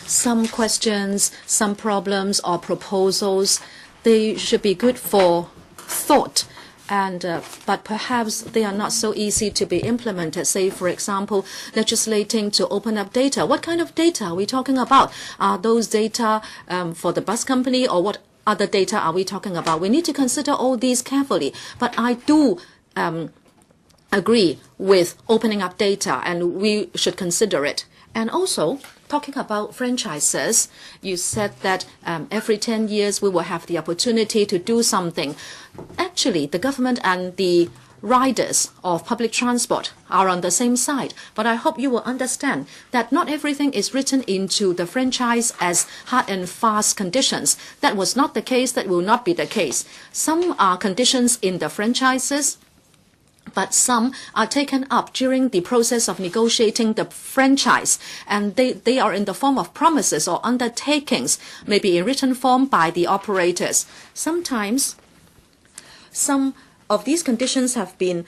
[SPEAKER 1] Some questions, some problems or proposals, they should be good for thought
[SPEAKER 7] but perhaps they are not so easy to be implemented. Say, for example, legislating to open up data. What kind of data are we talking about? Are those data for the bus company, or what other data are we talking about? We need to consider all these carefully. But I do agree with opening up data, and we should consider it. And also, talking about franchises, you said that every 10 years we will have the opportunity to do something. Actually, the government and the riders of public transport are on the same side. But I hope you will understand that not everything is written into the franchise as hard and fast conditions. That was not the case. That will not be the case. Some are conditions in the franchises, but some are taken up during the process of negotiating the franchise, and they are in the form of promises or undertakings, maybe in written form by the operators. Sometimes some of these conditions have been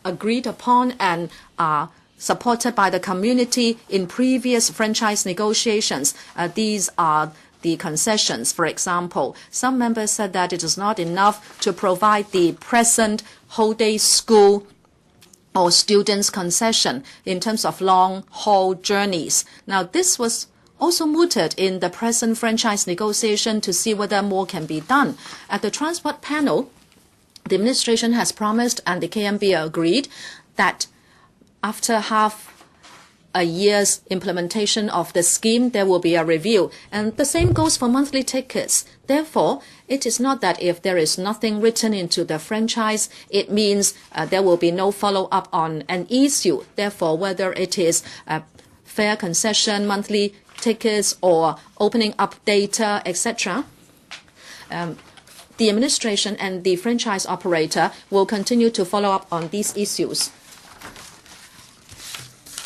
[SPEAKER 7] agreed upon and are supported by the community in previous franchise negotiations. These are the concessions. For example, some members said that it is not enough to provide the present whole-day school or students' concession in terms of long-haul journeys. Now, this was also mooted in the present franchise negotiation to see whether more can be done. At the transport panel, the administration has promised, and the KMB agreed, that after half a year's implementation of the scheme, there will be a review. And the same goes for monthly tickets. Therefore, it is not that if there is nothing written into the franchise, it means there will be no follow-up on an issue. Therefore, whether it is fair concession, monthly tickets, or opening up data, etc., the administration and the franchise operator will continue to follow up on these issues.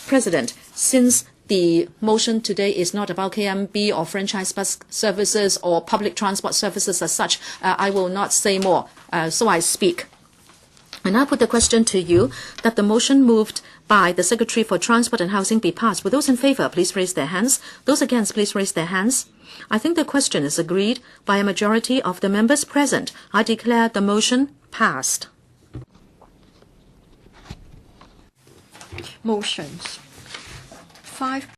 [SPEAKER 7] President, since the motion today is not about KMB or franchise bus services or public transport services as such, I will not say more, so I speak. And I put the question to you that the motion moved by the Secretary for Transport and Housing be passed. Will those in favour please raise their hands? Those against please raise their hands. I think the question is agreed by a majority of the members present. I declare the motion passed.
[SPEAKER 8] Motions. 5